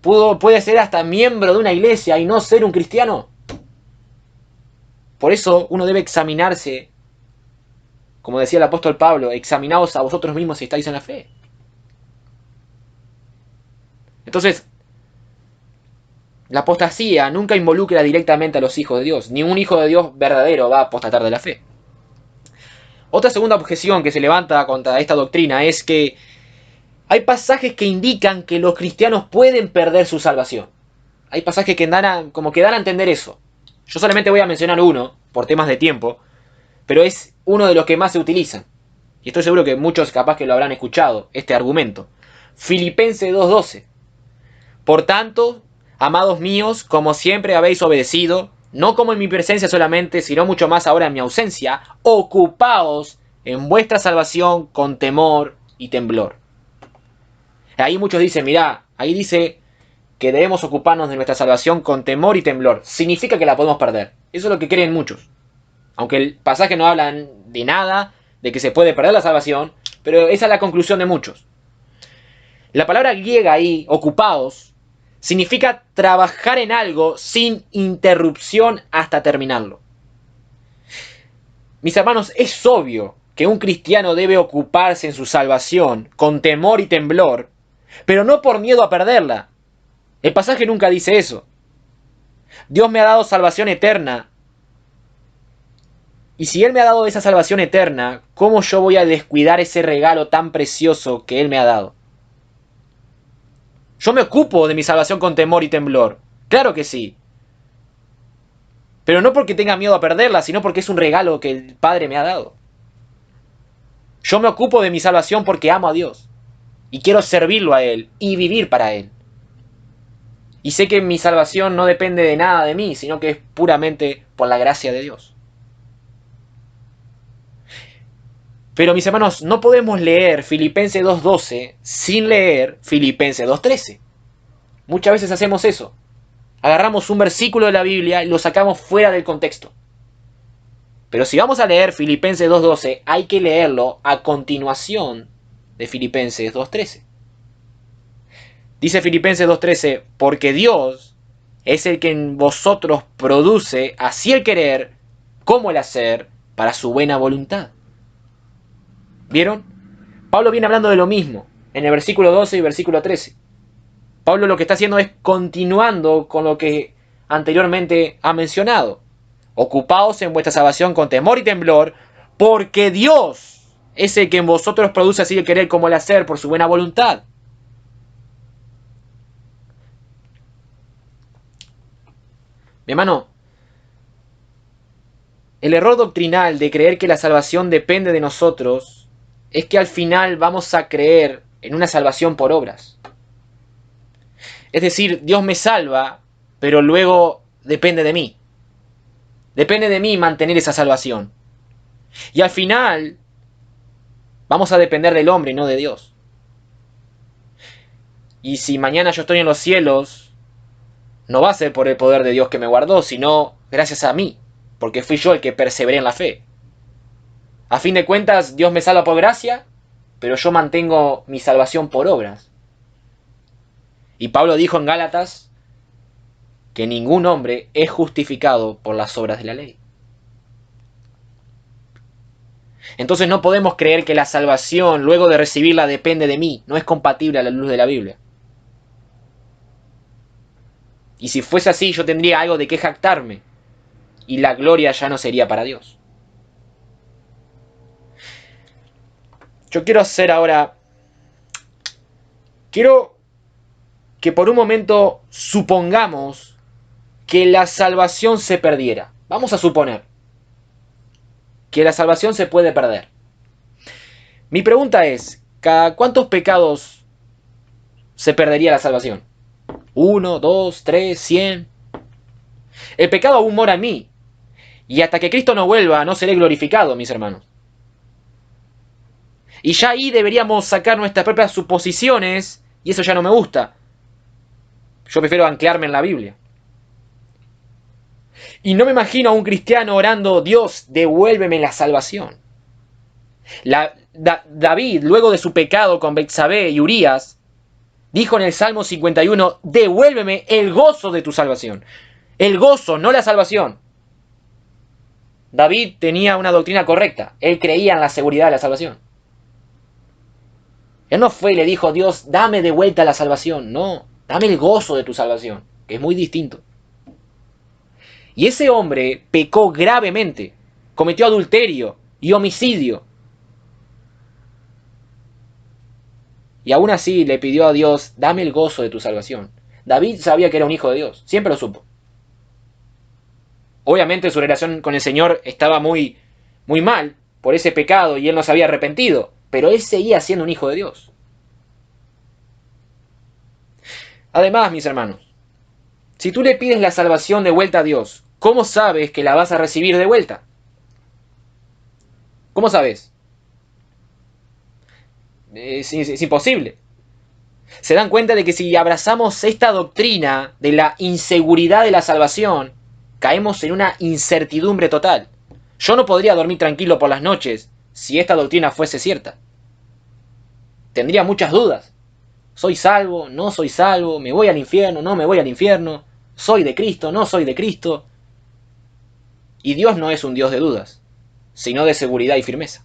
puede ser hasta miembro de una iglesia y no ser un cristiano. Por eso uno debe examinarse, como decía el apóstol Pablo, examinaos a vosotros mismos si estáis en la fe. Entonces, la apostasía nunca involucra directamente a los hijos de Dios. Ni un hijo de Dios verdadero va a apostatar de la fe. Otra segunda objeción que se levanta contra esta doctrina es que hay pasajes que indican que los cristianos pueden perder su salvación. Hay pasajes que dan a entender eso. Yo solamente voy a mencionar uno, por temas de tiempo, pero es uno de los que más se utilizan. Y estoy seguro que muchos capaz que lo habrán escuchado, este argumento. Filipenses 2:12. Por tanto, amados míos, como siempre habéis obedecido, no como en mi presencia solamente, sino mucho más ahora en mi ausencia, ocupaos en vuestra salvación con temor y temblor. Ahí muchos dicen, mirá, ahí dice que debemos ocuparnos de nuestra salvación con temor y temblor. Significa que la podemos perder. Eso es lo que creen muchos. Aunque el pasaje no habla de nada, de que se puede perder la salvación, pero esa es la conclusión de muchos. La palabra griega ahí, ocupaos, significa trabajar en algo sin interrupción hasta terminarlo. Mis hermanos, es obvio que un cristiano debe ocuparse en su salvación con temor y temblor, pero no por miedo a perderla. El pasaje nunca dice eso. Dios me ha dado salvación eterna. Y si Él me ha dado esa salvación eterna, ¿cómo yo voy a descuidar ese regalo tan precioso que Él me ha dado? Yo me ocupo de mi salvación con temor y temblor. Claro que sí. Pero no porque tenga miedo a perderla, sino porque es un regalo que el Padre me ha dado. Yo me ocupo de mi salvación porque amo a Dios. Y quiero servirlo a Él y vivir para Él. Y sé que mi salvación no depende de nada de mí, sino que es puramente por la gracia de Dios. Pero mis hermanos, no podemos leer Filipenses 2:12 sin leer Filipenses 2:13. Muchas veces hacemos eso. Agarramos un versículo de la Biblia y lo sacamos fuera del contexto. Pero si vamos a leer Filipenses 2:12, hay que leerlo a continuación de Filipenses 2:13. Dice Filipenses 2:13, porque Dios es el que en vosotros produce así el querer como el hacer para su buena voluntad. ¿Vieron? Pablo viene hablando de lo mismo en el versículo 12 y versículo 13. Pablo lo que está haciendo es continuando con lo que anteriormente ha mencionado. Ocupaos en vuestra salvación con temor y temblor, porque Dios es el que en vosotros produce así el querer como el hacer por su buena voluntad. Mi hermano, El error doctrinal de creer que la salvación depende de nosotros es que al final vamos a creer en una salvación por obras. Es decir, Dios me salva, pero luego depende de mí. Depende de mí mantener esa salvación. Y al final vamos a depender del hombre y no de Dios. Y si mañana yo estoy en los cielos, no va a ser por el poder de Dios que me guardó, sino gracias a mí, porque fui yo el que perseveré en la fe. A fin de cuentas, Dios me salva por gracia, pero yo mantengo mi salvación por obras. Y Pablo dijo en Gálatas que ningún hombre es justificado por las obras de la ley. Entonces no podemos creer que la salvación, luego de recibirla, depende de mí. No es compatible a la luz de la Biblia. Y si fuese así, yo tendría algo de qué jactarme. Y la gloria ya no sería para Dios. Yo quiero hacer ahora... Quiero que por un momento supongamos que la salvación se perdiera. Vamos a suponer que la salvación se puede perder. Mi pregunta es, ¿cada cuántos pecados se perdería la salvación? 1, 2, 3, 100. El pecado aún mora en mí. Y hasta que Cristo no vuelva, no seré glorificado, mis hermanos. Y ya ahí deberíamos sacar nuestras propias suposiciones, y eso ya no me gusta. Yo prefiero anclarme en la Biblia. Y no me imagino a un cristiano orando, Dios, devuélveme la salvación. David, luego de su pecado con Betsabé y Urías, dijo en el Salmo 51, devuélveme el gozo de tu salvación. El gozo, no la salvación. David tenía una doctrina correcta. Él creía en la seguridad de la salvación. Él no fue y le dijo, Dios, dame de vuelta la salvación. No, dame el gozo de tu salvación, que es muy distinto. Y ese hombre pecó gravemente. Cometió adulterio y homicidio. Y aún así le pidió a Dios, dame el gozo de tu salvación. David sabía que era un hijo de Dios, siempre lo supo. Obviamente su relación con el Señor estaba muy mal por ese pecado y él no se había arrepentido, pero él seguía siendo un hijo de Dios. Además, mis hermanos, si tú le pides la salvación de vuelta a Dios, ¿cómo sabes que la vas a recibir de vuelta? ¿Cómo sabes? Es imposible. Se dan cuenta de que si abrazamos esta doctrina de la inseguridad de la salvación, caemos en una incertidumbre total. Yo no podría dormir tranquilo por las noches si esta doctrina fuese cierta. Tendría muchas dudas. ¿Soy salvo? ¿No soy salvo? ¿Me voy al infierno? ¿No me voy al infierno? ¿Soy de Cristo? ¿No soy de Cristo? Y Dios no es un Dios de dudas, sino de seguridad y firmeza.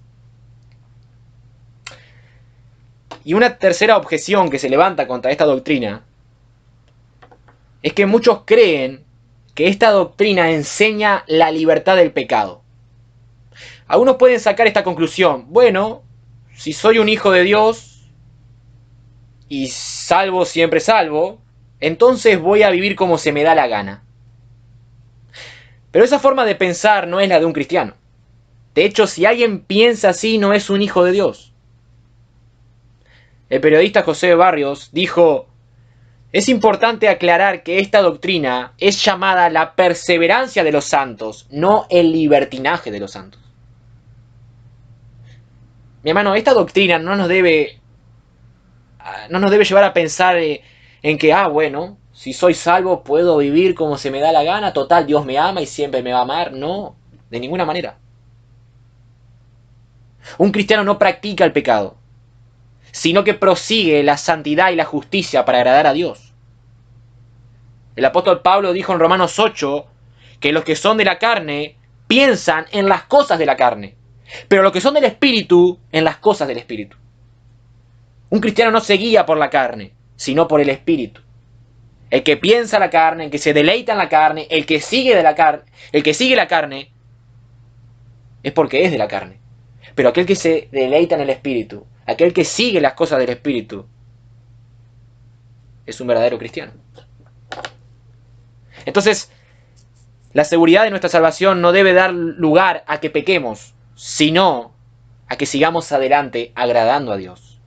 Y una tercera objeción que se levanta contra esta doctrina es que muchos creen que esta doctrina enseña la libertad del pecado. Algunos pueden sacar esta conclusión. Bueno, si soy un hijo de Dios y salvo siempre salvo, entonces voy a vivir como se me da la gana. Pero esa forma de pensar no es la de un cristiano. De hecho, si alguien piensa así, no es un hijo de Dios. El periodista José Barrios dijo, es importante aclarar que esta doctrina es llamada la perseverancia de los santos, no el libertinaje de los santos. Mi hermano, esta doctrina no nos debe llevar a pensar en que, bueno, si soy salvo puedo vivir como se me da la gana, total, Dios me ama y siempre me va a amar. No, de ninguna manera. Un cristiano no practica el pecado, sino que prosigue la santidad y la justicia para agradar a Dios. El apóstol Pablo dijo en Romanos 8 que los que son de la carne piensan en las cosas de la carne, pero los que son del Espíritu en las cosas del Espíritu. Un cristiano no se guía por la carne, sino por el Espíritu. El que piensa la carne, el que se deleita en la carne, el que sigue la carne, es porque es de la carne. Pero aquel que se deleita en el Espíritu, aquel que sigue las cosas del Espíritu, es un verdadero cristiano. Entonces, La seguridad de nuestra salvación no debe dar lugar a que pequemos, sino a que sigamos adelante agradando a Dios.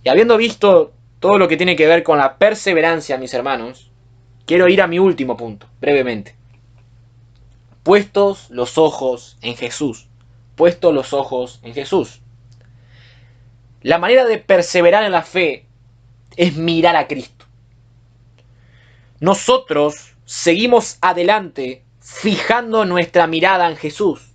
Y habiendo visto todo lo que tiene que ver con la perseverancia, mis hermanos, quiero ir a mi último punto, brevemente. Puestos los ojos en Jesús. Puestos los ojos en Jesús. La manera de perseverar en la fe es mirar a Cristo. Nosotros seguimos adelante fijando nuestra mirada en Jesús.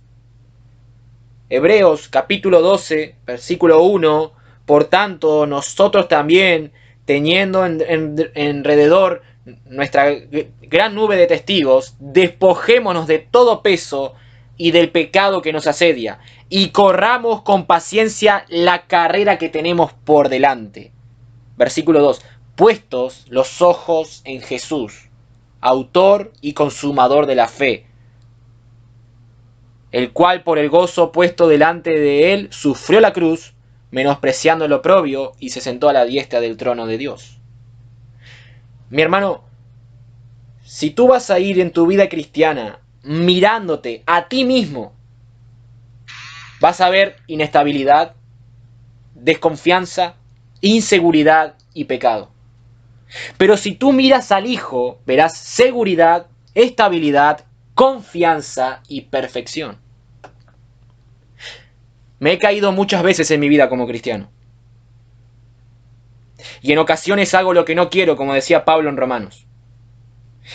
Hebreos capítulo 12, versículo 1. Por tanto, nosotros también, teniendo alrededor nuestra gran nube de testigos, despojémonos de todo peso y del pecado que nos asedia, y corramos con paciencia la carrera que tenemos por delante. Versículo 2. Puestos los ojos en Jesús, autor y consumador de la fe, el cual por el gozo puesto delante de él sufrió la cruz, menospreciando el oprobio, y se sentó a la diestra del trono de Dios. Mi hermano, si tú vas a ir en tu vida cristiana mirándote a ti mismo, vas a ver inestabilidad, desconfianza, inseguridad y pecado. Pero si tú miras al Hijo, verás seguridad, estabilidad, confianza y perfección. Me he caído muchas veces en mi vida como cristiano. Y en ocasiones hago lo que no quiero, como decía Pablo en Romanos.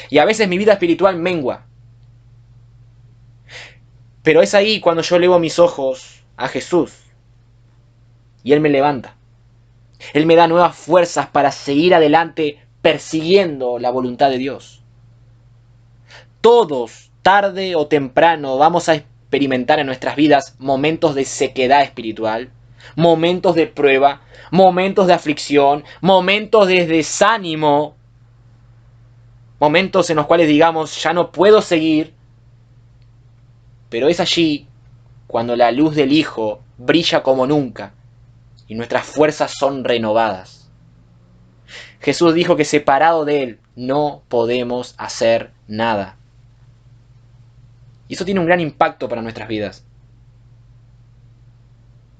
Y a veces mi vida espiritual mengua. Pero es ahí cuando yo elevo mis ojos a Jesús. Y Él me levanta. Él me da nuevas fuerzas para seguir adelante persiguiendo la voluntad de Dios. Todos, tarde o temprano, vamos a experimentar en nuestras vidas momentos de sequedad espiritual, momentos de prueba, momentos de aflicción, momentos de desánimo, momentos en los cuales digamos, ya no puedo seguir. Pero es allí cuando la luz del Hijo brilla como nunca y nuestras fuerzas son renovadas. Jesús dijo que separado de Él no podemos hacer nada. Y eso tiene un gran impacto para nuestras vidas.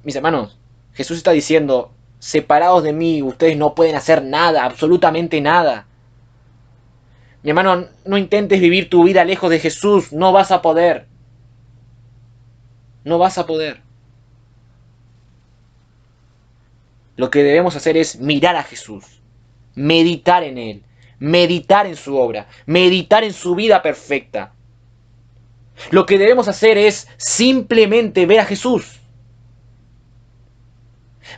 Mis hermanos, Jesús está diciendo, separados de mí, ustedes no pueden hacer nada, absolutamente nada. Mi hermano, no intentes vivir tu vida lejos de Jesús, no vas a poder. No vas a poder. Lo que debemos hacer es mirar a Jesús, meditar en Él, meditar en su obra, meditar en su vida perfecta. Lo que debemos hacer es simplemente ver a Jesús.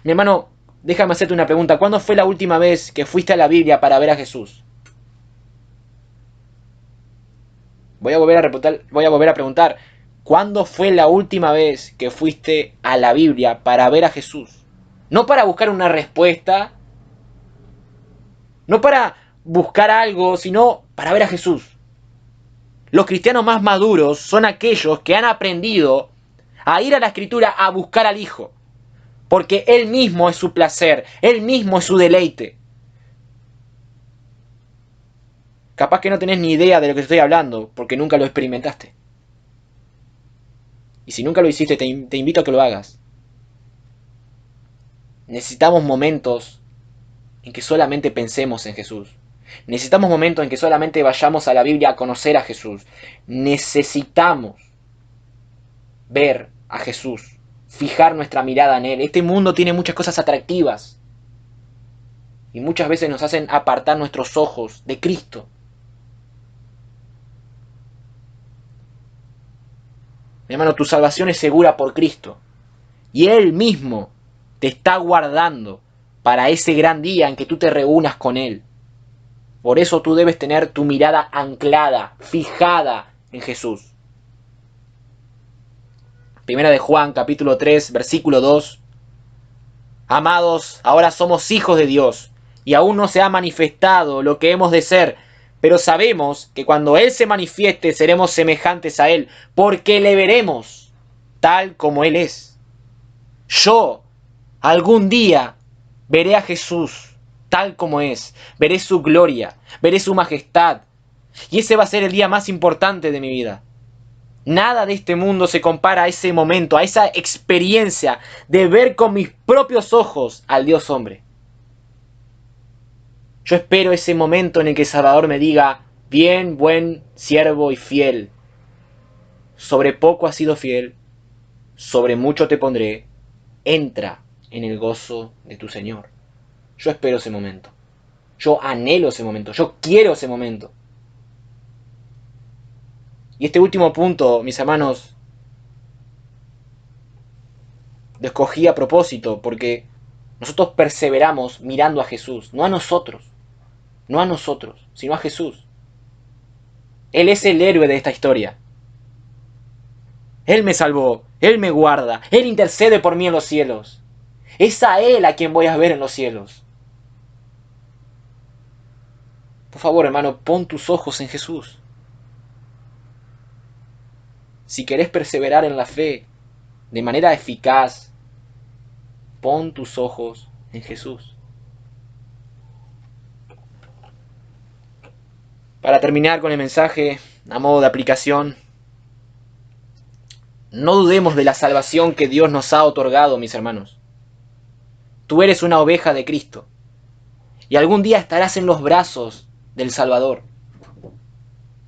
Mi hermano, déjame hacerte una pregunta. ¿Cuándo fue la última vez que fuiste a la Biblia para ver a Jesús? Voy a volver a preguntar. ¿Cuándo fue la última vez que fuiste a la Biblia para ver a Jesús? No para buscar una respuesta, no para buscar algo, sino para ver a Jesús. Los cristianos más maduros son aquellos que han aprendido a ir a la Escritura a buscar al Hijo. Porque Él mismo es su placer, Él mismo es su deleite. Capaz que no tenés ni idea de lo que estoy hablando, porque nunca lo experimentaste. Y si nunca lo hiciste, te invito a que lo hagas. Necesitamos momentos en que solamente pensemos en Jesús. Necesitamos momentos en que solamente vayamos a la Biblia a conocer a Jesús. Necesitamos ver a Jesús, fijar nuestra mirada en Él. Este mundo tiene muchas cosas atractivas y muchas veces nos hacen apartar nuestros ojos de Cristo. Mi hermano, tu salvación es segura por Cristo y Él mismo te está guardando para ese gran día en que tú te reúnas con Él. Por eso tú debes tener tu mirada anclada, fijada en Jesús. Primera de Juan, capítulo 3, versículo 2. Amados, ahora somos hijos de Dios, y aún no se ha manifestado lo que hemos de ser, pero sabemos que cuando Él se manifieste seremos semejantes a Él, porque le veremos tal como Él es. Yo algún día veré a Jesús tal como es, veré su gloria, veré su majestad, Y ese va a ser el día más importante de mi vida. Nada de este mundo se compara a ese momento, a esa experiencia de ver con mis propios ojos al Dios hombre. Yo espero ese momento en el que el Salvador me diga: bien, buen siervo y fiel. Sobre poco has sido fiel, sobre mucho te pondré. Entra en el gozo de tu Señor. Yo espero ese momento. Yo anhelo ese momento. Yo quiero ese momento. Y este último punto, mis hermanos, lo escogí a propósito porque nosotros perseveramos mirando a Jesús, no a nosotros, sino a Jesús. Él es el héroe de esta historia. Él me salvó, Él me guarda, Él intercede por mí en los cielos. Es a Él a quien voy a ver en los cielos. Por favor, hermano, pon tus ojos en Jesús. Si querés perseverar en la fe de manera eficaz, pon tus ojos en Jesús. Para terminar con el mensaje, a modo de aplicación, no dudemos de la salvación que Dios nos ha otorgado, mis hermanos. Tú eres una oveja de Cristo y algún día estarás en los brazos del Salvador.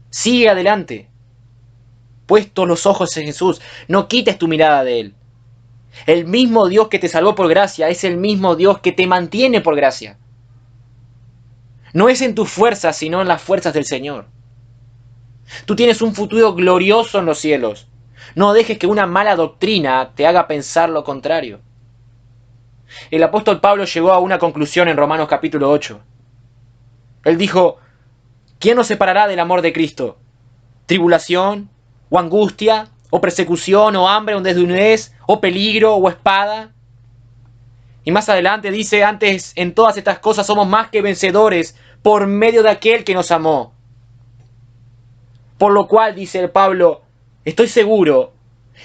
Sigue adelante, puestos los ojos en Jesús, no quites tu mirada de Él. El mismo Dios que te salvó por gracia es el mismo Dios que te mantiene por gracia. No es en tus fuerzas, sino en las fuerzas del Señor. Tú tienes un futuro glorioso en los cielos. No dejes que una mala doctrina te haga pensar lo contrario. El apóstol Pablo llegó a una conclusión en Romanos capítulo 8. Él dijo: ¿quién nos separará del amor de Cristo? ¿Tribulación? ¿O angustia? ¿O persecución? ¿O hambre? ¿O desnudez? ¿O peligro? ¿O espada? Y más adelante dice: antes en todas estas cosas somos más que vencedores por medio de aquel que nos amó. Por lo cual, dice el Pablo, estoy seguro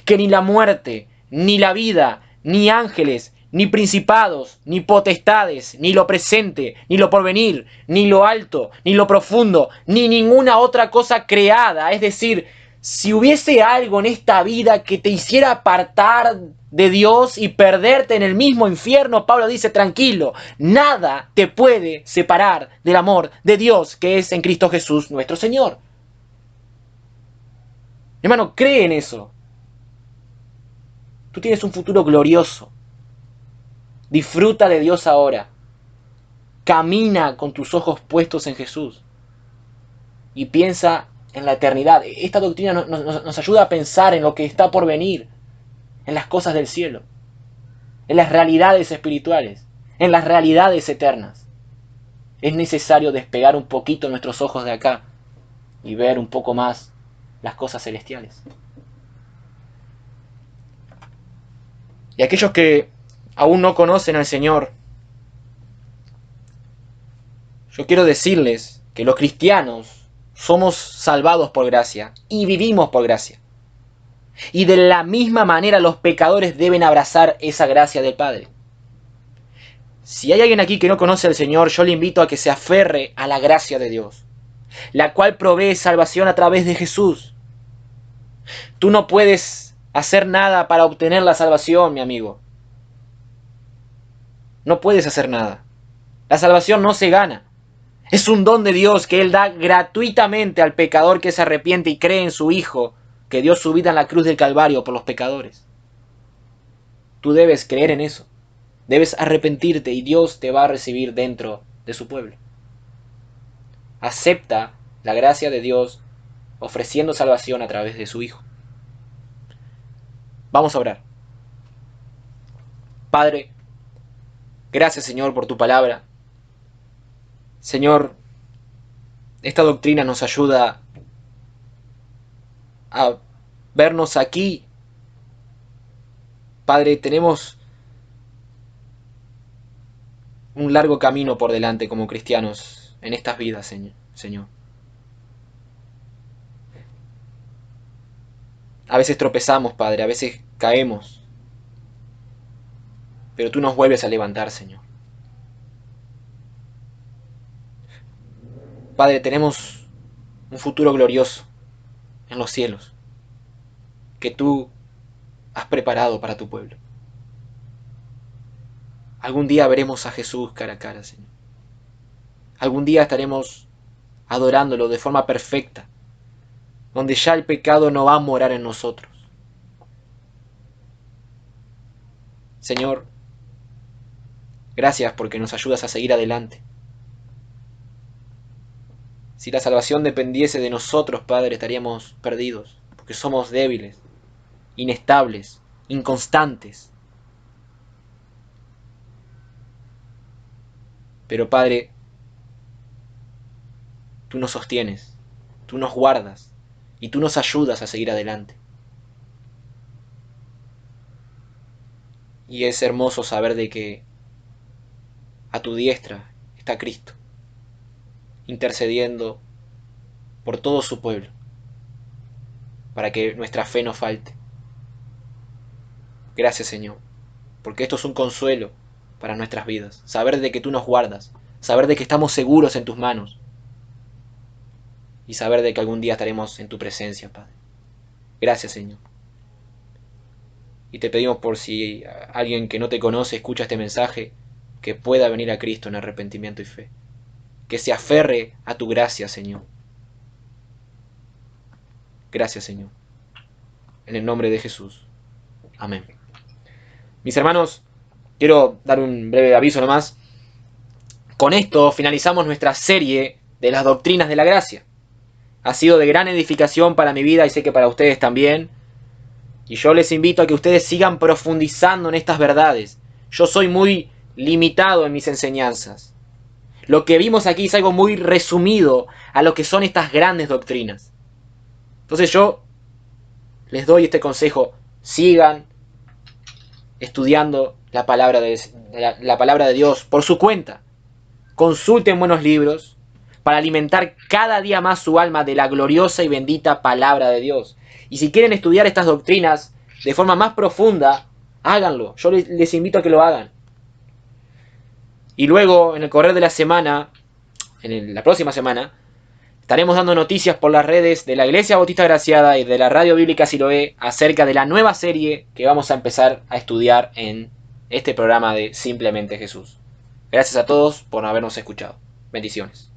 que ni la muerte, ni la vida, ni ángeles, ni principados, ni potestades, ni lo presente, ni lo porvenir, ni lo alto, ni lo profundo, ni ninguna otra cosa creada, es decir, si hubiese algo en esta vida que te hiciera apartar de Dios y perderte en el mismo infierno, Pablo dice: tranquilo, nada te puede separar del amor de Dios que es en Cristo Jesús nuestro Señor. Hermano, cree en eso. Tú tienes un futuro glorioso. Disfruta de Dios ahora. Camina con tus ojos puestos en Jesús. Y piensa en la eternidad. Esta doctrina nos ayuda a pensar en lo que está por venir. En las cosas del cielo. En las realidades espirituales. En las realidades eternas. Es necesario despegar un poquito nuestros ojos de acá y ver un poco más las cosas celestiales. Y aquellos que aún no conocen al Señor, yo quiero decirles que los cristianos somos salvados por gracia y vivimos por gracia. Y de la misma manera los pecadores deben abrazar esa gracia del Padre. Si hay alguien aquí que no conoce al Señor, yo le invito a que se aferre a la gracia de Dios, la cual provee salvación a través de Jesús. Tú no puedes hacer nada para obtener la salvación, mi amigo. No puedes hacer nada. La salvación no se gana. Es un don de Dios que Él da gratuitamente al pecador que se arrepiente y cree en su Hijo, que dio su vida en la cruz del Calvario por los pecadores. Tú debes creer en eso. Debes arrepentirte y Dios te va a recibir dentro de su pueblo. Acepta la gracia de Dios ofreciendo salvación a través de su Hijo. Vamos a orar. Padre, gracias, Señor, por tu palabra. Señor, esta doctrina nos ayuda a vernos aquí. Padre, tenemos un largo camino por delante como cristianos en estas vidas, Señor. A veces tropezamos, Padre, a veces caemos, pero tú nos vuelves a levantar, Señor. Padre, tenemos un futuro glorioso en los cielos que tú has preparado para tu pueblo. Algún día veremos a Jesús cara a cara, Señor. Algún día estaremos adorándolo de forma perfecta, donde ya el pecado no va a morar en nosotros. Señor, gracias porque nos ayudas a seguir adelante. Si la salvación dependiese de nosotros, Padre, estaríamos perdidos, porque somos débiles, inestables, inconstantes. Pero Padre, tú nos sostienes, tú nos guardas y tú nos ayudas a seguir adelante. Y es hermoso saber de que a tu diestra está Cristo, intercediendo por todo su pueblo, para que nuestra fe no falte. Gracias, Señor, porque esto es un consuelo para nuestras vidas, saber de que tú nos guardas, saber de que estamos seguros en tus manos y saber de que algún día estaremos en tu presencia, Padre. Gracias, Señor. Y te pedimos por si alguien que no te conoce escucha este mensaje, que pueda venir a Cristo en arrepentimiento y fe. Que se aferre a tu gracia, Señor. Gracias, Señor. En el nombre de Jesús. Amén. Mis hermanos, quiero dar un breve aviso nomás. Con esto finalizamos nuestra serie de las doctrinas de la gracia. Ha sido de gran edificación para mi vida y sé que para ustedes también. Y yo les invito a que ustedes sigan profundizando en estas verdades. Yo soy muy limitado en mis enseñanzas. Lo que vimos aquí es algo muy resumido a lo que son estas grandes doctrinas. Entonces yo les doy este consejo. Sigan estudiando la palabra de Dios por su cuenta. Consulten buenos libros para alimentar cada día más su alma de la gloriosa y bendita palabra de Dios. Y si quieren estudiar estas doctrinas de forma más profunda, háganlo. Yo les invito a que lo hagan. Y luego, en el correr de la semana, la próxima semana, estaremos dando noticias por las redes de la Iglesia Bautista Graciada y de la Radio Bíblica Siloé acerca de la nueva serie que vamos a empezar a estudiar en este programa de Simplemente Jesús. Gracias a todos por habernos escuchado. Bendiciones.